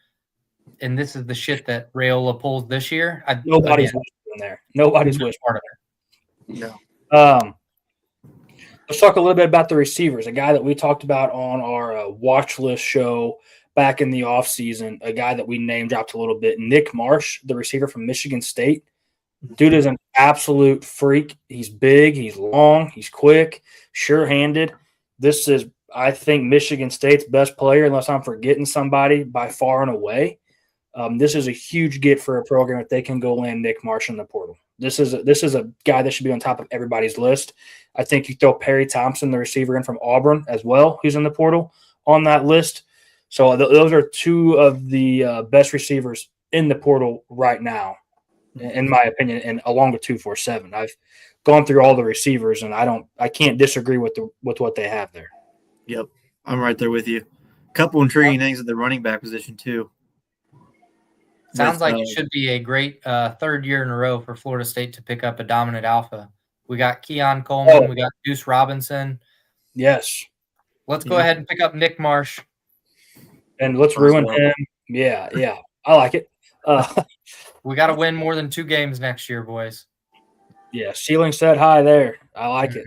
And this is the shit that Raiola pulls this year. Nobody's whispering there. Nobody's whispering. Part of it. No. Let's talk a little bit about the receivers. A guy that we talked about on our watch list show back in the offseason, a guy that we name dropped a little bit, Nick Marsh, the receiver from Michigan State. Dude is an absolute freak. He's big, he's long, he's quick, sure-handed. This is, I think, Michigan State's best player, unless I'm forgetting somebody, by far and away. This is a huge get for a program if they can go land Nick Marsh in the portal. This is a guy that should be on top of everybody's list. I think you throw Perry Thompson, the receiver in from Auburn, as well, who's in the portal on that list. So those are two of the best receivers in the portal right now, in my opinion, and along with 247. I've gone through all the receivers, and I can't disagree with what they have there. Yep, I'm right there with you. A couple intriguing things at the running back position too. Sounds like it should be a great third year in a row for Florida State to pick up a dominant alpha. We got Keon Coleman. We got Deuce Robinson. Yes. Let's go ahead and pick up Nick Marsh. And let's ruin him. Yeah. I like it. We got to win more than 2 games next year, boys. Yeah, ceiling set high there. I like it.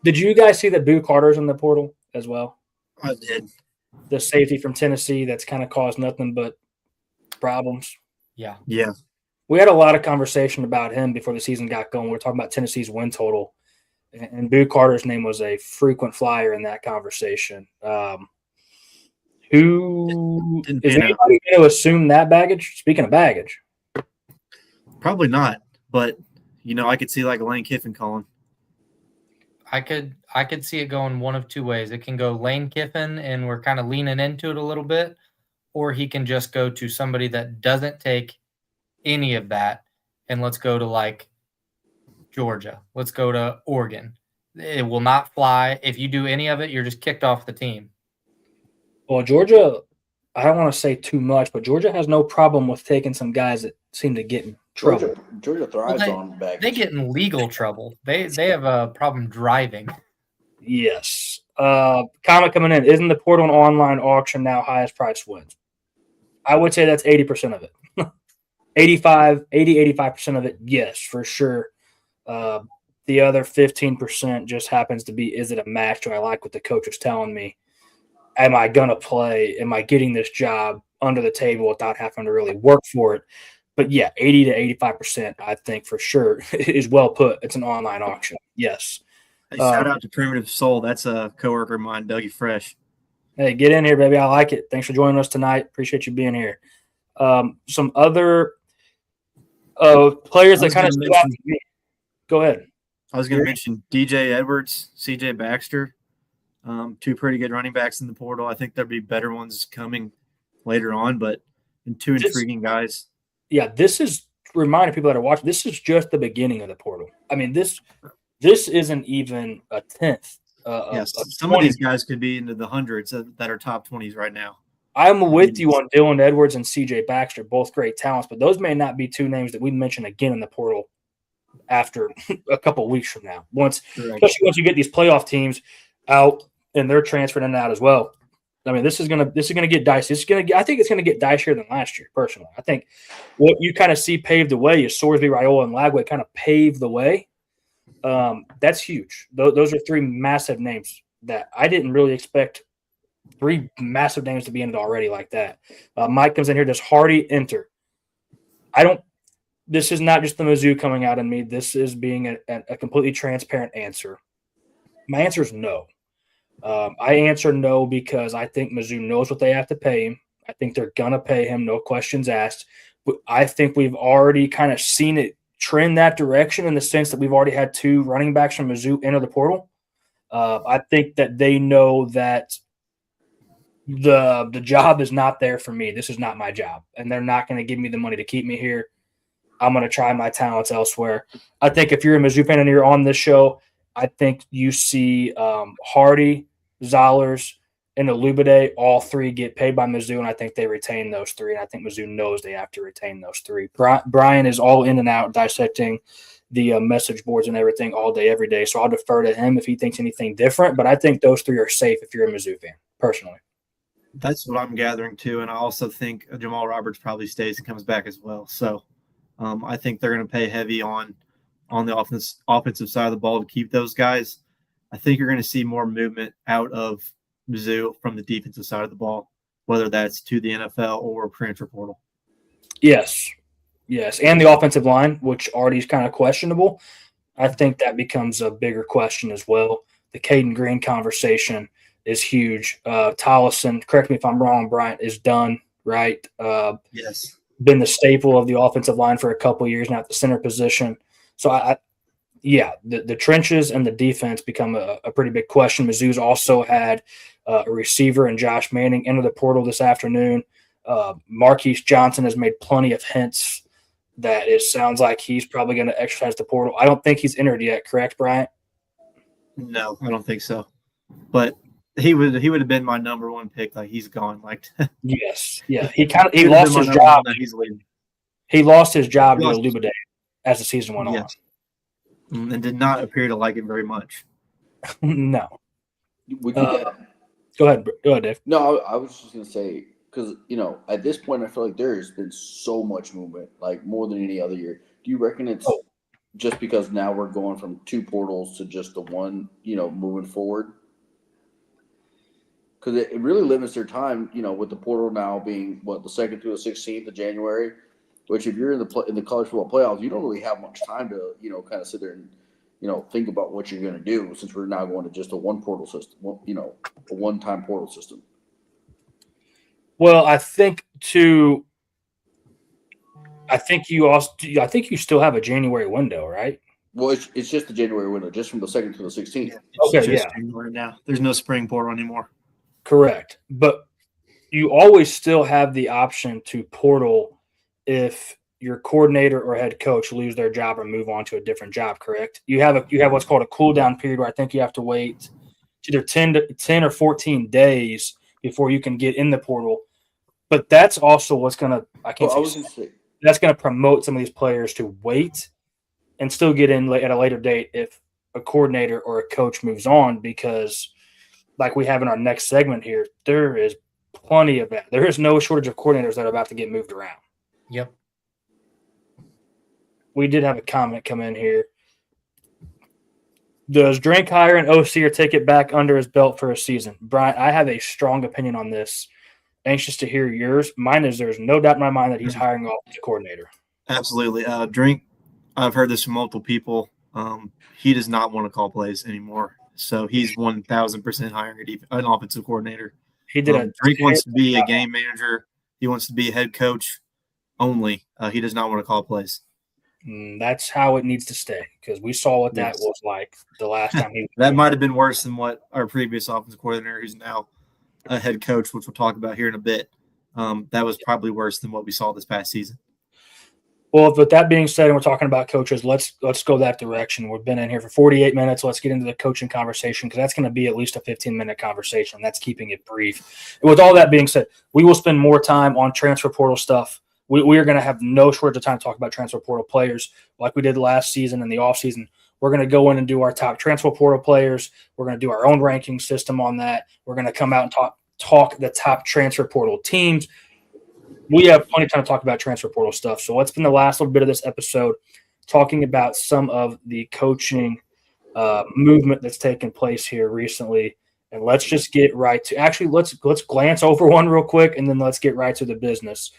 Did you guys see that Boo Carter's in the portal as well? I did. The safety from Tennessee that's kind of caused nothing but problems. Yeah. We had a lot of conversation about him before the season got going. We were talking about Tennessee's win total, and Boo Carter's name was a frequent flyer in that conversation. Who is anybody going to assume that baggage? Speaking of baggage, probably not. But I could see like a Lane Kiffin calling. I could see it going one of 2 ways. It can go Lane Kiffin, and we're kind of leaning into it a little bit, or he can just go to somebody that doesn't take any of that, and let's go to like Georgia. Let's go to Oregon. It will not fly. If you do any of it, you're just kicked off the team. Well, Georgia, I don't want to say too much, but Georgia has no problem with taking some guys that seem to get in trouble. Georgia thrives on baggage. They get in legal trouble. They have a problem driving. Yes. Comment coming in. Isn't the portal and online auction now highest price wins? I would say that's 80% of it. 85% of it, yes, for sure. The other 15% just happens to be, is it a match? Do I like what the coach is telling me? Am I going to play? Am I getting this job under the table without having to really work for it? But yeah, 80 to 85%, I think for sure is well put. It's an online auction. Yes. Hey, shout out to Primitive Soul. That's a coworker of mine, Dougie Fresh. Hey, get in here, baby. I like it. Thanks for joining us tonight. Appreciate you being here. Some other players that kind of stood out to me. Go ahead. I was going to mention DJ Edwards, CJ Baxter, 2 pretty good running backs in the portal. I think there'll be better ones coming later on, but 2 intriguing guys. Yeah, this is reminding people that are watching. This is just the beginning of the portal. I mean, this isn't even a 10th. Yes, some of these guys could be into the hundreds that are top 20s right now. I'm with you on Dylan Edwards and CJ Baxter, both great talents, but those may not be 2 names that we mention again in the portal after a couple of weeks from now. Especially once you get these playoff teams out and they're transferring in and out as well. I mean, this is gonna get dicey. I think it's gonna get dicier than last year, personally. I think what you kind of see paved the way is Sorsby, Raiola, and Lagway kind of paved the way. That's huge. Those are 3 massive names that I didn't really expect. 3 massive names to be in it already like that. Mike comes in here, does Hardy enter? This is not just the Mizzou coming out in me. This is being a completely transparent answer. My answer is no. I answer no because I think Mizzou knows what they have to pay him. I think they're going to pay him, no questions asked. But I think we've already kind of seen it trend that direction in the sense that we've already had 2 running backs from Mizzou enter the portal. I think that they know that the job is not there for me. This is not my job, and they're not going to give me the money to keep me here. I'm going to try my talents elsewhere. I think if you're a Mizzou fan and you're on this show, I think you see Hardy, Zollers, and Alubade, all 3 get paid by Mizzou, and I think they retain those 3, and I think Mizzou knows they have to retain those 3. Brian is all in and out dissecting the message boards and everything all day, every day, so I'll defer to him if he thinks anything different, but I think those 3 are safe if you're a Mizzou fan, personally. That's what I'm gathering too, and I also think Jamal Roberts probably stays and comes back as well. So I think they're going to pay heavy on the offensive side of the ball to keep those guys. I think you're going to see more movement out of Mizzou from the defensive side of the ball. whether that's to the NFL or transfer portal. Yes. And the offensive line, which already is kind of questionable. I think that becomes a bigger question as well. The Caden Green conversation is huge. Tollison, correct me if I'm wrong, Bryant, is done, right? Yes. Been the staple of the offensive line for a couple of years now at the center position. So, the trenches and the defense become a pretty big question. Mizzou's also had a receiver in Josh Manning enter the portal this afternoon. Marquise Johnson has made plenty of hints that it sounds like he's probably going to exercise the portal. I don't think he's entered yet, correct, Bryant? No, I don't think so. But he would have been my number one pick. Like, he's gone. Like, Yes. Yeah. He lost his job. He lost his job to Olubade as the season went on. And did not appear to like it very much. No. Go ahead, Dave. No, I was just going to say, because, at this point, I feel like there has been so much movement, like more than any other year. Do you reckon it's just because now we're going from 2 portals to just the one, moving forward? Because it really limits their time, with the portal now being, the 2nd through the 16th of January, which if you're in the college football playoffs, you don't really have much time to, kind of sit there and, think about what you're going to do, since we're now going to just a one portal system, a one-time portal system. Well, I think you you still have a January window, right? Well, it's just the January window, just from the 2nd to the 16th. January now. There's no spring portal anymore. Correct. But you always still have the option to portal if your coordinator or head coach lose their job or move on to a different job, correct? You have what's called a cool down period where I think you have to wait either 10 or 14 days before you can get in the portal. But that's also what's going to that's going to promote some of these players to wait and still get in at a later date if a coordinator or a coach moves on, because like we have in our next segment here, there is plenty of that. There is no shortage of coordinators that are about to get moved around. Yep. We did have a comment come in here. Does Drink hire an OC or take it back under his belt for a season? Brian, I have a strong opinion on this. Anxious to hear yours. Mine is there's no doubt in my mind that he's hiring off the coordinator. Absolutely. Drink, I've heard this from multiple people. He does not want to call plays anymore. So he's 1,000% hiring an offensive coordinator. He did Drink wants to be a game manager. He wants to be a head coach only. He does not want to call plays. That's how it needs to stay, because we saw what that was like the last time he was that might have been worse than what our previous offensive coordinator, who's now a head coach, which we'll talk about here in a bit. That was probably worse than what we saw this past season. Well, with that being said, and we're talking about coaches, let's go that direction. We've been in here for 48 minutes. Let's get into the coaching conversation, because that's going to be at least a 15-minute conversation. That's keeping it brief. And with all that being said, we will spend more time on transfer portal stuff. We are going to have no shortage of time to talk about transfer portal players like we did last season and the offseason. We're going to go in and do our top transfer portal players. We're going to do our own ranking system on that. We're going to come out and talk the top transfer portal teams. We have plenty of time to talk about transfer portal stuff. So let's spend the last little bit of this episode talking about some of the coaching movement that's taken place here recently. And let's just get right to – actually, let's glance over one real quick, and then let's get right to the business.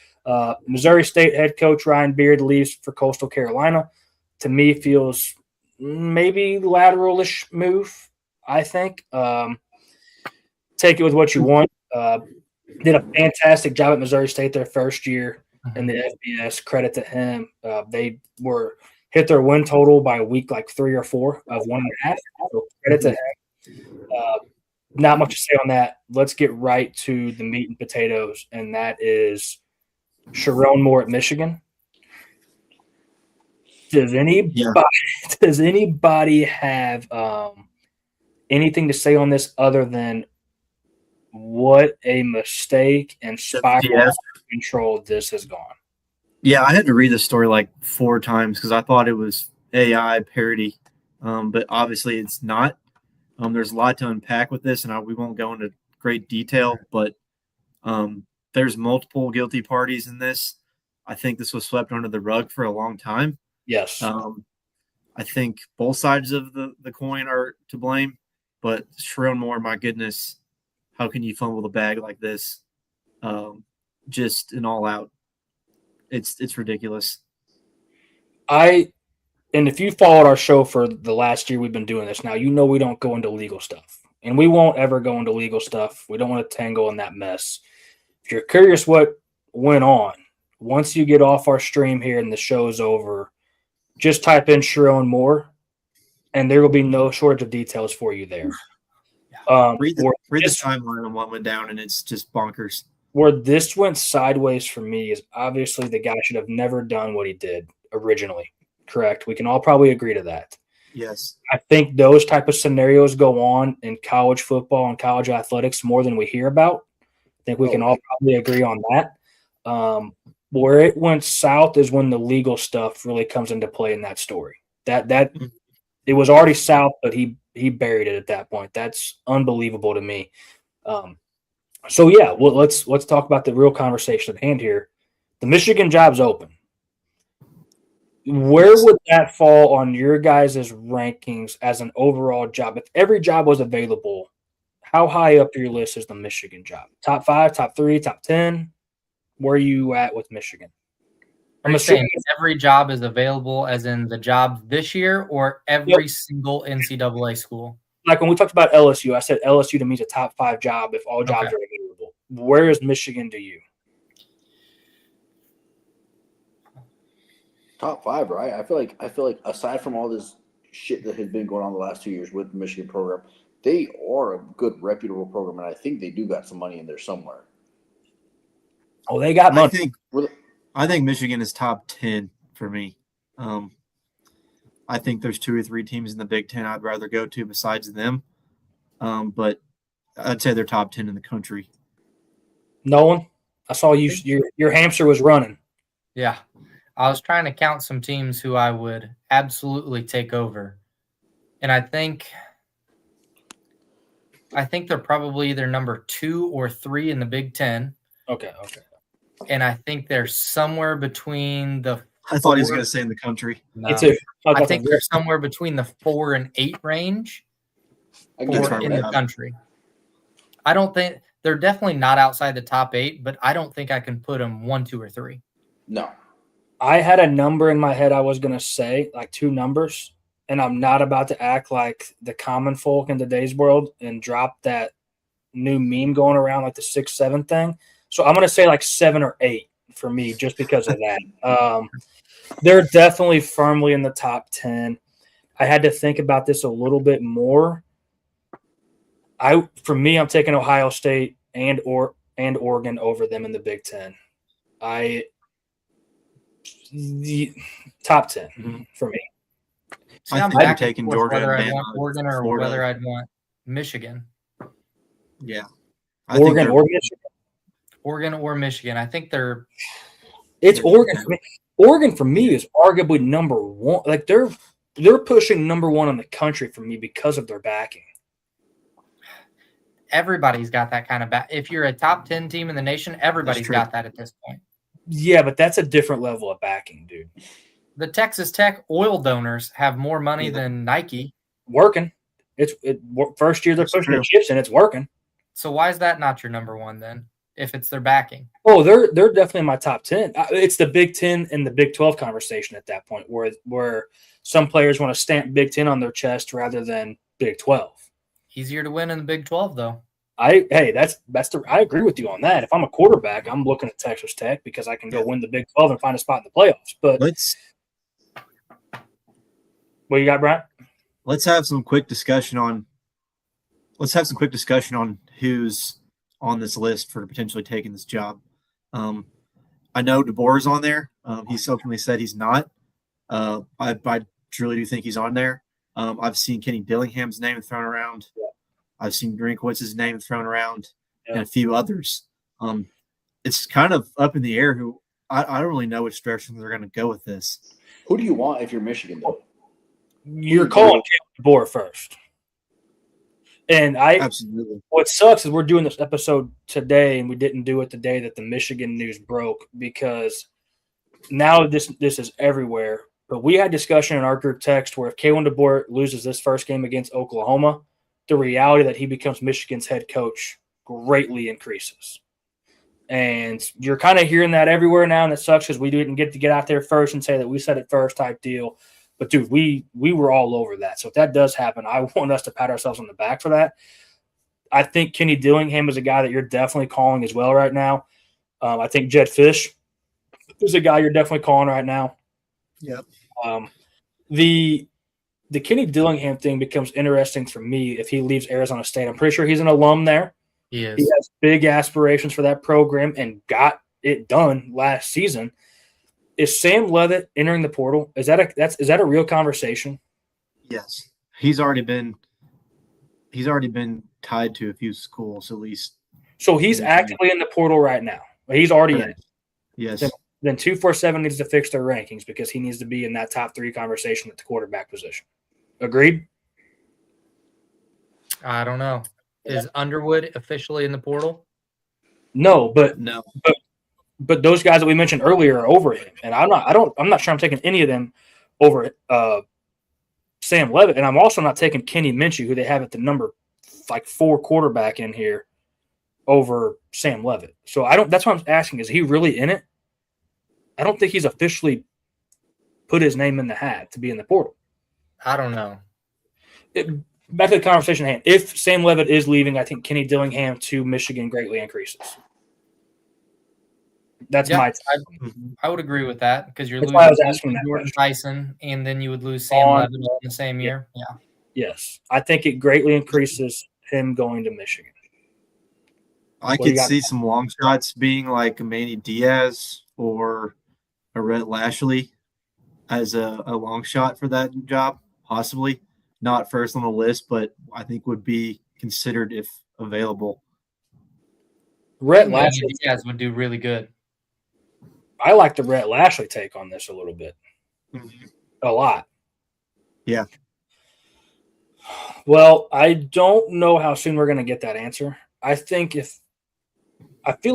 Missouri State head coach Ryan Beard leaves for Coastal Carolina. To me, feels maybe lateral-ish move, I think. Take it with what you want. Did a fantastic job at Missouri State their first year in the FBS. Credit to him. They hit their win total by week like 3 or 4 of 1.5. So credit to him. Not much to say on that. Let's get right to the meat and potatoes, and that is Sharon Moore at Michigan. Does anybody have anything to say on this other than what a mistake and spiral control this has gone? Yeah, I had to read this story like 4 times because I thought it was AI parody, but obviously it's not. There's a lot to unpack with this, and we won't go into great detail, but there's multiple guilty parties in this. I think this was swept under the rug for a long time. Yes. I think both sides of the coin are to blame, but Sharon Moore, my goodness, how can you fumble the bag like this? just an all out. It's ridiculous. And if you followed our show for the last year we've been doing this now, you know we don't go into legal stuff. And we won't ever go into legal stuff. We don't want to tangle in that mess. If you're curious what went on, once you get off our stream here and the show's over, just type in Sharon Moore, and there will be no shortage of details for you there. Read the timeline on what went down, and it's just bonkers. Where this went sideways for me is obviously the guy should have never done what he did originally. Correct? We can all probably agree to that. Yes. I think those type of scenarios go on in college football and college athletics more than we hear about. I think we can all probably agree on that. Where it went south is when the legal stuff really comes into play in that story. That it was already south, but he buried it at that point. That's unbelievable to me. So yeah, well, let's talk about the real conversation at hand here. The Michigan job's open. Where would that fall on your guys' rankings as an overall job? If every job was available, how high up your list is the Michigan job? Top 5, top 3, top 10? Where are you at with Michigan? I'm saying every job is available, as in the job this year, or every single NCAA school? Like when we talked about LSU, I said LSU to me is a top 5 job if all jobs are available. Where is Michigan to you? Top 5, right? I feel like aside from all this shit that has been going on the last 2 years with the Michigan program, they are a good, reputable program, and I think they do got some money in there somewhere. Oh, they got money. I think Michigan is top 10 for me. I think there's 2 or 3 teams in the Big Ten I'd rather go to besides them, but I'd say they're top 10 in the country. Nolan, I saw your hamster was running. Yeah. I was trying to count some teams who I would absolutely take over. And I think they're probably either number 2 or 3 in the Big Ten. Okay. And I think they're somewhere between the I thought he was going to say in the country. No. Me too. I think they're somewhere between the 4 and 8 range or in the country. I don't think they're definitely not outside the top 8, but I don't think I can put them 1, 2, or 3. No. I had a number in my head I was going to say, like 2 numbers, and I'm not about to act like the common folk in today's world and drop that new meme going around like the 6, 7 thing. So I'm going to say like 7 or 8 for me just because of that. They're definitely firmly in the top 10. I had to think about this a little bit more. For me, I'm taking Ohio State and Oregon over them in the Big Ten. The top 10 for me. See, I'm I'm taking Georgia whether and I want Oregon or Florida. whether I'd want Michigan. Yeah. Oregon or Michigan. Oregon or Michigan. I think it's Oregon for me. Oregon for me is arguably number 1. Like they're pushing number 1 in the country for me because of their backing. Everybody's got that kind of if you're a top 10 team in the nation, everybody's got that at this point. Yeah, but that's a different level of backing, dude. The Texas Tech oil donors have more money than Nike. Working. First year they're pushing the chips and it's working. So why is that not your number 1 then? If it's their backing. Oh, they're definitely in my top 10. It's the Big 10 and the Big 12 conversation at that point where some players want to stamp Big 10 on their chest rather than Big 12. Easier to win in the Big 12 though. I agree with you on that. If I'm a quarterback, I'm looking at Texas Tech because I can go win the Big 12 and find a spot in the playoffs. But what you got, Brian? Let's have some quick discussion on who's on this list for potentially taking this job. I know DeBoer is on there. He's openly said he's not. I truly do think he's on there. I've seen Kenny Dillingham's name thrown around. Yeah. I've seen Drinkwitz's name thrown around, and a few others. It's kind of up in the air. Who I don't really know which direction they're going to go with this. Who do you want if you're Michigan, though? You're calling DeBoer first. And Absolutely. What sucks is we're doing this episode today, and we didn't do it the day that the Michigan news broke because now this is everywhere. But we had discussion in our group text where if Kalen DeBoer loses this first game against Oklahoma, the reality that he becomes Michigan's head coach greatly increases. And you're kind of hearing that everywhere now, and it sucks because we didn't get to get out there first and say that we said it first type deal. But, dude, we were all over that. So if that does happen, I want us to pat ourselves on the back for that. I think Kenny Dillingham is a guy that you're definitely calling as well right now. I think Jed Fish is a guy you're definitely calling right now. Yep. The Kenny Dillingham thing becomes interesting for me if he leaves Arizona State. I'm pretty sure he's an alum there. He is. He has big aspirations for that program and got it done last season. Is Sam Leavitt entering the portal? Is that a real conversation? Yes. He's already been tied to a few schools at least. So he's actively in the portal right now. He's already in it. Yes. Then 247 needs to fix their rankings because he needs to be in that top 3 conversation at the quarterback position. Agreed? I don't know. Is Underwood officially in the portal? No, but those guys that we mentioned earlier are over him, and I'm not sure I'm taking any of them over Sam Leavitt, and I'm also not taking Kenny Minshew, who they have at the number 4 quarterback in here, over Sam Leavitt. So that's what I'm asking: is he really in it? I don't think he's officially put his name in the hat to be in the portal. I don't know. Back to the conversation at hand. If Sam Leavitt is leaving, I think Kenny Dillingham to Michigan greatly increases. That's I would agree with that because you're losing Jordan Tyson, and then you would lose Sam Leavitt in the same year. Yeah. Yes, I think it greatly increases him going to Michigan. I could see some long shots being like a Manny Diaz or a Rhett Lashley as a long shot for that job, possibly. Not first on the list, but I think would be considered if available. Rhett Lashley would do really good. I like the Rhett Lashley take on this a little bit. Mm-hmm. A lot. Yeah. Well, I don't know how soon we're going to get that answer. I feel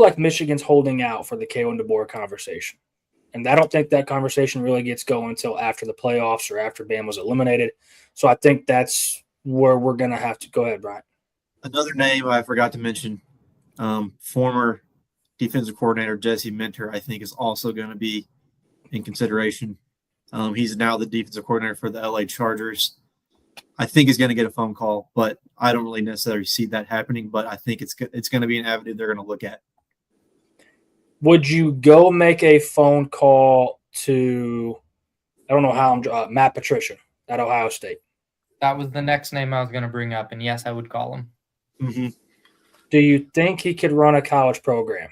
like Michigan's holding out for the Kalen DeBoer conversation. And I don't think that conversation really gets going until after the playoffs or after Bam was eliminated. So I think that's where we're going to have to go ahead, Brian. Another name I forgot to mention, former defensive coordinator Jesse Minter, I think, is also going to be in consideration. He's now the defensive coordinator for the LA Chargers. I think he's going to get a phone call, but I don't really necessarily see that happening. But I think it's going to be an avenue they're going to look at. Would you go make a phone call to, I don't know how Matt Patricia at Ohio State? That was the next name I was going to bring up, and yes, I would call him. Mm-hmm. Do you think he could run a college program?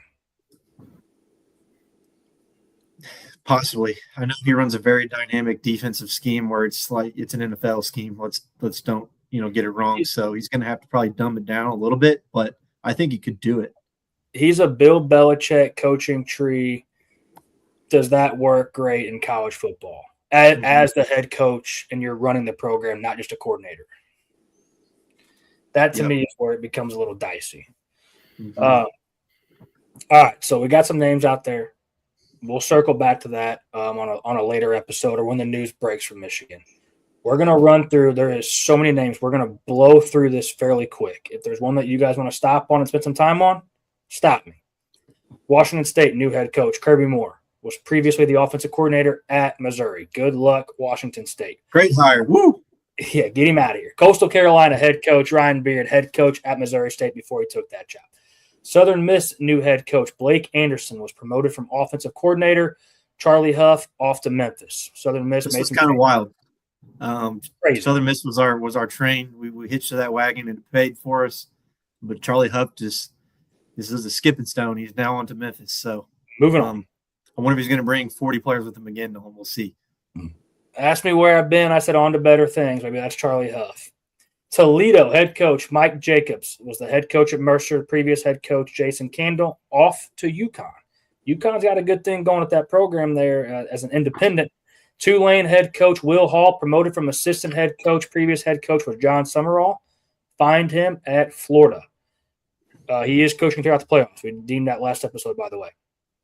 Possibly. I know he runs a very dynamic defensive scheme where it's like it's an NFL scheme. Let's don't get it wrong. So he's going to have to probably dumb it down a little bit, but I think he could do it. He's a Bill Belichick coaching tree. Does that work great in college football as the head coach and you're running the program, not just a coordinator? That to me is where it becomes a little dicey. Mm-hmm. All right, so we got some names out there. We'll circle back to that on a later episode or when the news breaks from Michigan. We're going to run through. There is so many names. We're going to blow through this fairly quick. If there's one that you guys want to stop on and spend some time on, stop me. Washington State new head coach Kirby Moore was previously the offensive coordinator at Missouri. Good luck, Washington State. Great hire. Woo! Yeah, get him out of here. Coastal Carolina head coach Ryan Beard, head coach at Missouri State before he took that job. Southern Miss new head coach Blake Anderson was promoted from offensive coordinator. Charlie Huff off to Memphis. Southern Miss. This was kind of wild. Crazy. Southern Miss was our train. We hitched to that wagon and it paid for us. But Charlie Huff this is a skipping stone. He's now on to Memphis. So moving on. I wonder if he's going to bring 40 players with him again. We'll see. Ask me where I've been. I said on to better things. Maybe that's Charlie Huff. Toledo head coach Mike Jacobs was the head coach at Mercer. Previous head coach Jason Candle off to UConn. UConn's got a good thing going at that program there as an independent. Tulane head coach Will Hall promoted from assistant head coach. Previous head coach was John Summerall. Find him at Florida. He is coaching throughout the playoffs. We deemed that last episode, by the way.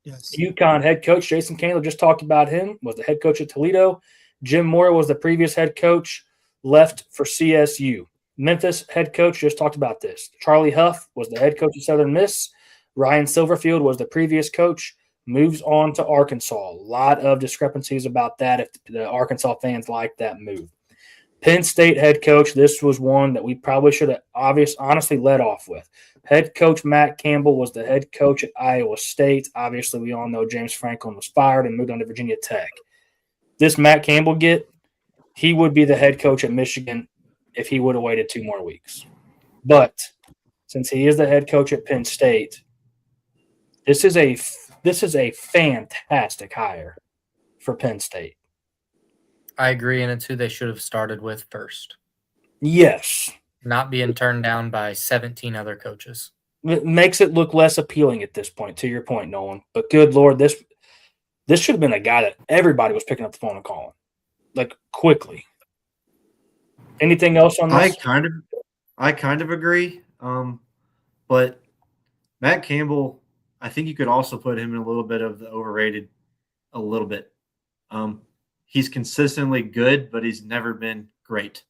Yes. UConn head coach Jason Candle, just talked about him, was the head coach at Toledo. Jim Moore was the previous head coach, left for CSU. Memphis head coach, just talked about this. Charlie Huff was the head coach of Southern Miss. Ryan Silverfield was the previous coach, moves on to Arkansas. A lot of discrepancies about that if the Arkansas fans like that move. Penn State head coach, this was one that we probably should have honestly led off with. Head coach Matt Campbell was the head coach at Iowa State. Obviously, we all know James Franklin was fired and moved on to Virginia Tech. This Matt Campbell he would be the head coach at Michigan if he would have waited 2 more weeks. But since he is the head coach at Penn State, this is a fantastic hire for Penn State. I agree, and it's who they should have started with first. Yes. Not being turned down by 17 other coaches. It makes it look less appealing at this point, to your point, Nolan. But good Lord, this should have been a guy that everybody was picking up the phone and calling, like, quickly. Anything else on this? I kind of agree. But Matt Campbell, I think you could also put him in a little bit of the overrated, a little bit. He's consistently good, but he's never been great.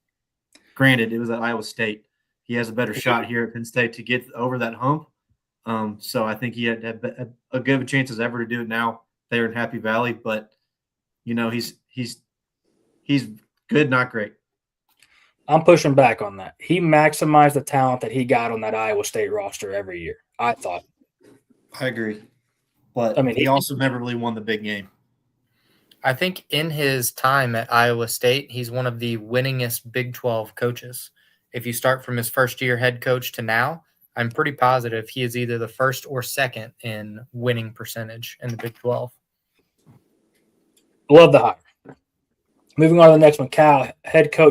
Granted, it was at Iowa State. He has a better shot here at Penn State to get over that hump. So I think he had a good of a chance as ever to do it now there in Happy Valley. But, he's good, not great. I'm pushing back on that. He maximized the talent that he got on that Iowa State roster every year, I thought. I agree. But he also never really won the big game. I think in his time at Iowa State, he's one of the winningest Big 12 coaches. If you start from his first year head coach to now, I'm pretty positive he is either the first or second in winning percentage in the Big 12. Love the hire. Moving on to the next one, Cal,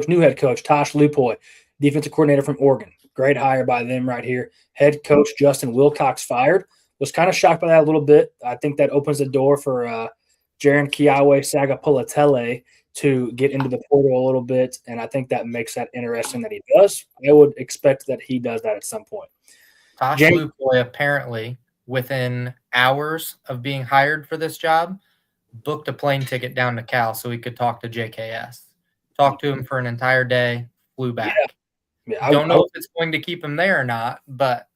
new head coach, Tosh Lupoy, defensive coordinator from Oregon. Great hire by them right here. Head coach Justin Wilcox fired. Was kind of shocked by that a little bit. I think that opens the door for Jaron Kiawe Sagapulatele to get into the portal a little bit, and I think that makes that interesting that he does. I would expect that he does that at some point. Tosh Lupoy apparently, within hours of being hired for this job, booked a plane ticket down to Cal so he could talk to JKS. Talked to him for an entire day, flew back. Yeah, I don't know if it's going to keep him there or not, but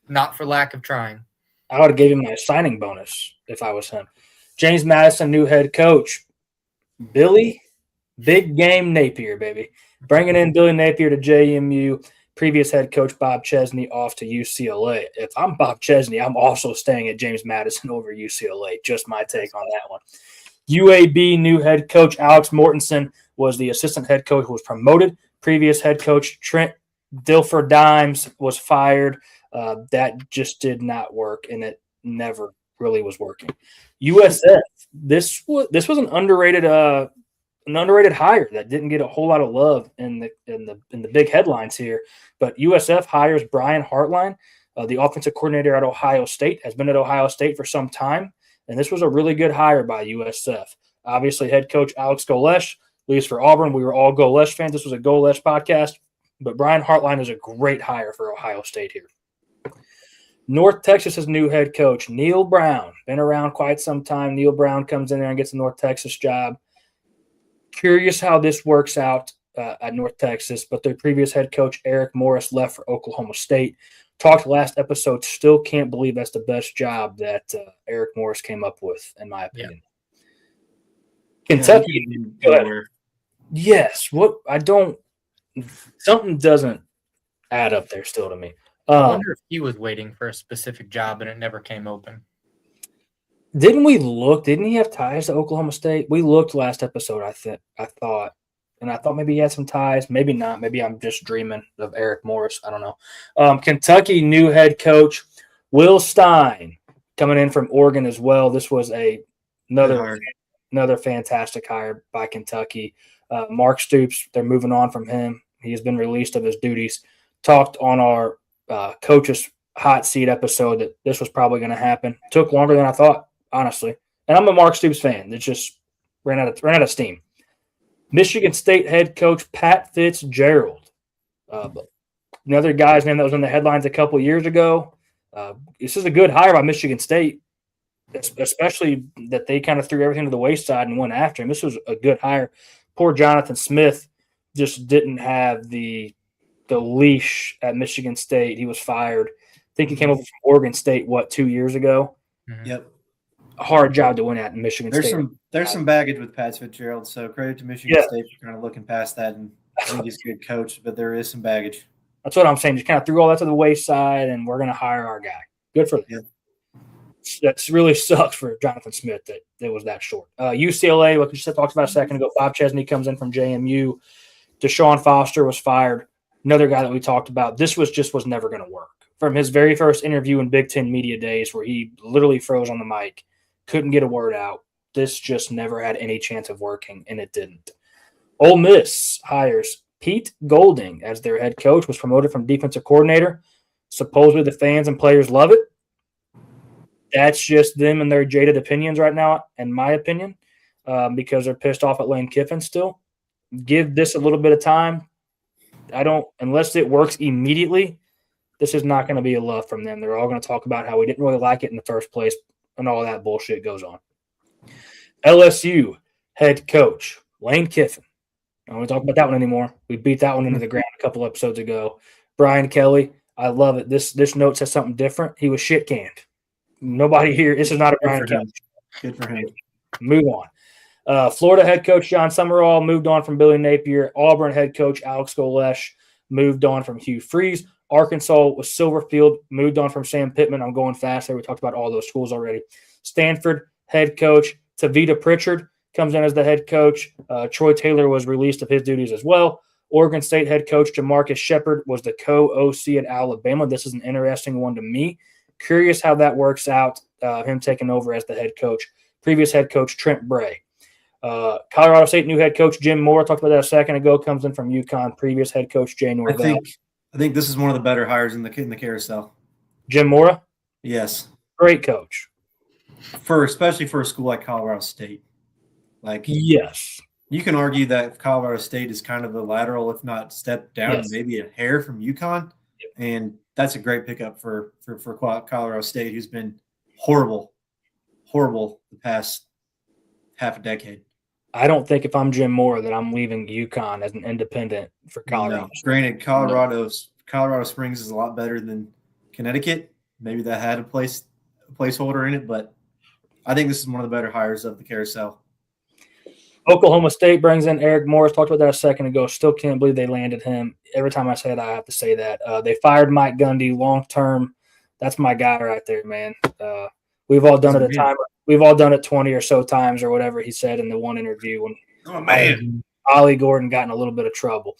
not for lack of trying. I would have gave him my signing bonus if I was him. James Madison, new head coach. Billy, big game Napier, baby. Bringing in Billy Napier to JMU. Previous head coach Bob Chesney off to UCLA. If I'm Bob Chesney, I'm also staying at James Madison over UCLA. Just my take on that one. UAB new head coach Alex Mortensen was the assistant head coach who was promoted. Previous head coach Trent Dilfer Dimes was fired. That just did not work, and it never really was working. USF, this was an underrated hire that didn't get a whole lot of love in the big headlines here. But USF hires Brian Hartline, the offensive coordinator at Ohio State, has been at Ohio State for some time, and this was a really good hire by USF. Obviously, head coach Alex Golesh leaves for Auburn. We were all Golesh fans. This was a Golesh podcast, but Brian Hartline is a great hire for Ohio State here. North Texas's new head coach, Neil Brown, been around quite some time. Neil Brown comes in there and gets a North Texas job. Curious how this works out at North Texas, but their previous head coach, Eric Morris, left for Oklahoma State. Talked last episode, still can't believe that's the best job that Eric Morris came up with, in my opinion. Yeah. Kentucky. Yes. Something doesn't add up there still to me. I wonder if he was waiting for a specific job and it never came open. Didn't we look? Didn't he have ties to Oklahoma State? We looked last episode, I thought maybe he had some ties. Maybe not. Maybe I'm just dreaming of Eric Morris. I don't know. Kentucky new head coach Will Stein coming in from Oregon as well. This was another fantastic hire by Kentucky. Mark Stoops, they're moving on from him. He has been released of his duties. Talked on our coach's hot seat episode that this was probably going to happen. Took longer than I thought, honestly. And I'm a Mark Stoops fan. It just ran out of steam. Michigan State head coach Pat Fitzgerald. Another guy's name that was in the headlines a couple years ago. This is a good hire by Michigan State, especially that they kind of threw everything to the wayside and went after him. This was a good hire. Poor Jonathan Smith just didn't have the leash at Michigan State. He was fired. think he came over from Oregon State, 2 years ago? Yep. A hard job to win at in Michigan State. There's some baggage with Pat Fitzgerald, so credit to Michigan State for kind of looking past that, and I think he's a good coach, but there is some baggage. That's what I'm saying. Just kind of threw all that to the wayside, and we're going to hire our guy. Good for them. Yeah. That really sucks for Jonathan Smith that it was that short. UCLA, like we just talked about a second ago, Bob Chesney comes in from JMU. Deshaun Foster was fired. Another guy that we talked about. This was never going to work. From his very first interview in Big Ten Media Days, where he literally froze on the mic, couldn't get a word out. This just never had any chance of working, and it didn't. Ole Miss hires Pete Golding as their head coach, was promoted from defensive coordinator. Supposedly the fans and players love it. That's just them and their jaded opinions right now, in my opinion, because they're pissed off at Lane Kiffin still. Give this a little bit of time. Unless it works immediately, this is not going to be a love from them. They're all going to talk about how we didn't really like it in the first place, and all that bullshit goes on. LSU head coach, Lane Kiffin. I don't want to talk about that one anymore. We beat that one into the ground a couple episodes ago. Brian Kelly, I love it. This note says something different. He was shit canned. Nobody here. This is not a Brian Kelly. Good for him. Move on. Florida head coach John Summerall moved on from Billy Napier. Auburn head coach Alex Golesh moved on from Hugh Freeze. Arkansas was Silverfield, moved on from Sam Pittman. I'm going fast there. We talked about all those schools already. Stanford head coach Tavita Pritchard comes in as the head coach. Troy Taylor was released of his duties as well. Oregon State head coach Jamarcus Shepard was the co-OC at Alabama. This is an interesting one to me. Curious how that works out, him taking over as the head coach. Previous head coach Trent Bray. Colorado State new head coach Jim Moore, talked about that a second ago, comes in from UConn. Previous head coach Jay Norvell. I think this is one of the better hires in the carousel. Jim Moore? Yes. Great coach. Especially for a school like Colorado State. Yes. You can argue that Colorado State is kind of a lateral, if not step down, maybe a hair from UConn. Yep. And that's a great pickup for Colorado State, who's been horrible the past half a decade. I don't think if I'm Jim Moore that I'm leaving UConn as an independent for Colorado. No. Granted, Colorado Springs is a lot better than Connecticut. Maybe that had a placeholder in it, but I think this is one of the better hires of the carousel. Oklahoma State brings in Eric Morris. Talked about that a second ago. Still can't believe they landed him. Every time I say it, I have to say that. They fired Mike Gundy long term. That's my guy right there, man. We've all done it a time. We've all done it 20 or so times or whatever he said in the one interview when Ollie Gordon got in a little bit of trouble.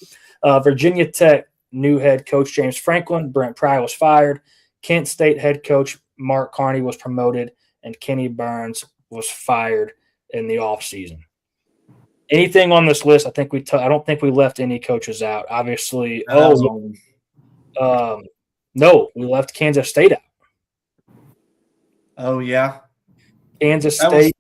Virginia Tech new head coach James Franklin. Brent Pry was fired. Kent State head coach Mark Carney was promoted, and Kenny Burns was fired in the offseason. Anything on this list? I don't think we left any coaches out. Obviously, no, we left Kansas State out. Oh yeah, Kansas State.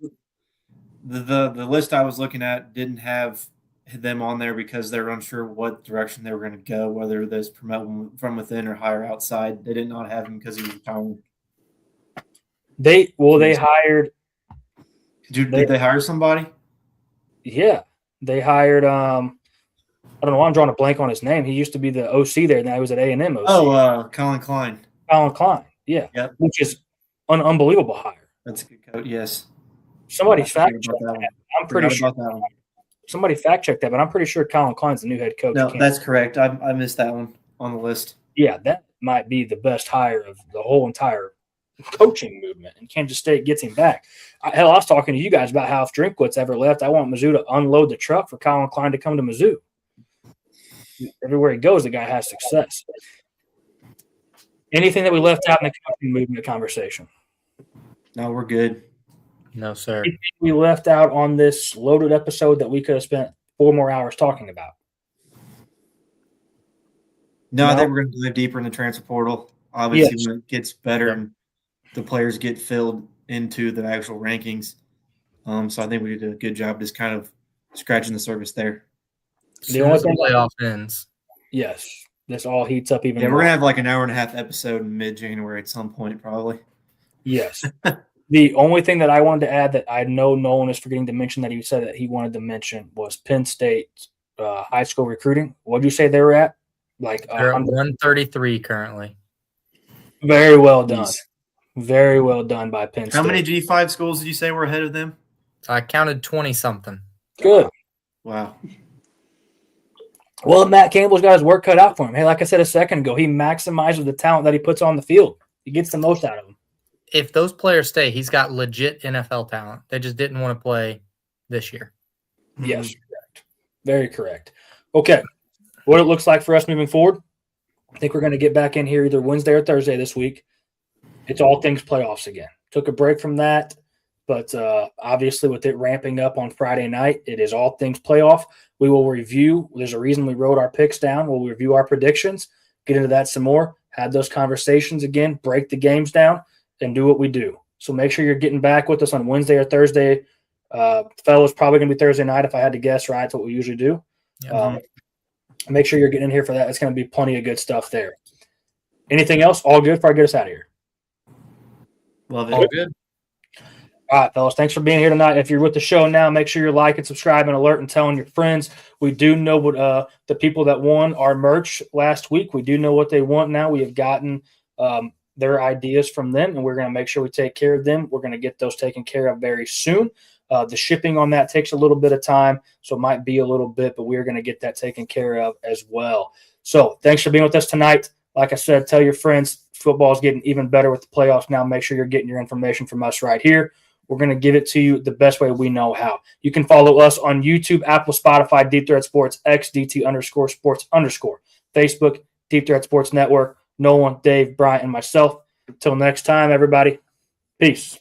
The list I was looking at didn't have them on there because they were unsure what direction they were going to go, whether there's promote from within or hire outside. They did not have him because he was retiring. They hired. Did they hire somebody? Yeah, they hired. I don't know. I'm drawing a blank on his name. He used to be the OC there. Now he was at A&M OC. Oh, Colin Klein. Colin Klein. Yeah. Yep. Which is an unbelievable hire. That's a good coach. Yes. Somebody fact checked that. I'm pretty sure. That somebody fact checked that, but I'm pretty sure Colin Klein's the new head coach. No, that's correct. I missed that one on the list. Yeah, that might be the best hire of the whole entire coaching movement, and Kansas State gets him back. I was talking to you guys about how if Drinkwitz ever left, I want Mizzou to unload the truck for Colin Klein to come to Mizzou. Everywhere he goes, the guy has success. Anything that we left out in the coaching movement conversation? No, we're good. No, sir. Anything we left out on this loaded episode that we could have spent 4 more hours talking about? No, I think we're going to dive deeper in the transfer portal. Obviously, when it gets better and the players get filled into the actual rankings. So I think we did a good job just kind of scratching the surface there. The only thing playoff ends. Yes. This all heats up even more. We're going to have like an hour-and-a-half episode in mid-January at some point probably. Yes. The only thing that I wanted to add that I know Nolan is forgetting to mention that he said that he wanted to mention was Penn State high school recruiting. What did you say they were at? They're at 133 currently. Very well done. Jeez. Very well done by Penn State. How many G5 schools did you say were ahead of them? I counted 20-something. Good. Wow. Well, Matt Campbell's got his work cut out for him. Hey, like I said a second ago, he maximizes the talent that he puts on the field. He gets the most out of them. If those players stay, he's got legit NFL talent. They just didn't want to play this year. Yes, correct. Very correct. Okay, what it looks like for us moving forward, I think we're going to get back in here either Wednesday or Thursday this week. It's all things playoffs again. Took a break from that, but obviously with it ramping up on Friday night, it is all things playoff. We will review. There's a reason we wrote our picks down. We'll review our predictions, get into that some more, have those conversations again, break the games down, and do what we do. So make sure you're getting back with us on Wednesday or Thursday. Fellas, probably going to be Thursday night if I had to guess, right? That's what we usually do. Make sure you're getting in here for that. It's going to be plenty of good stuff there. Anything else? All good before I get us out of here? Love it. All good. All right, fellas, thanks for being here tonight. If you're with the show now, make sure you're liking, subscribing, alert, and telling your friends. We do know what the people that won our merch last week, we do know what they want now. We have gotten their ideas from them, and we're going to make sure we take care of them. We're going to get those taken care of very soon. The shipping on that takes a little bit of time, so it might be a little bit, but we're going to get that taken care of as well. So thanks for being with us tonight. Like I said, tell your friends, football is getting even better with the playoffs now. Make sure you're getting your information from us right here. We're going to give it to you the best way we know how. You can follow us on YouTube, Apple, Spotify, Deep Threat Sports, XDT_sports_, Facebook, Deep Threat Sports Network, Nolan, Dave, Bryant, and myself. Until next time, everybody, peace.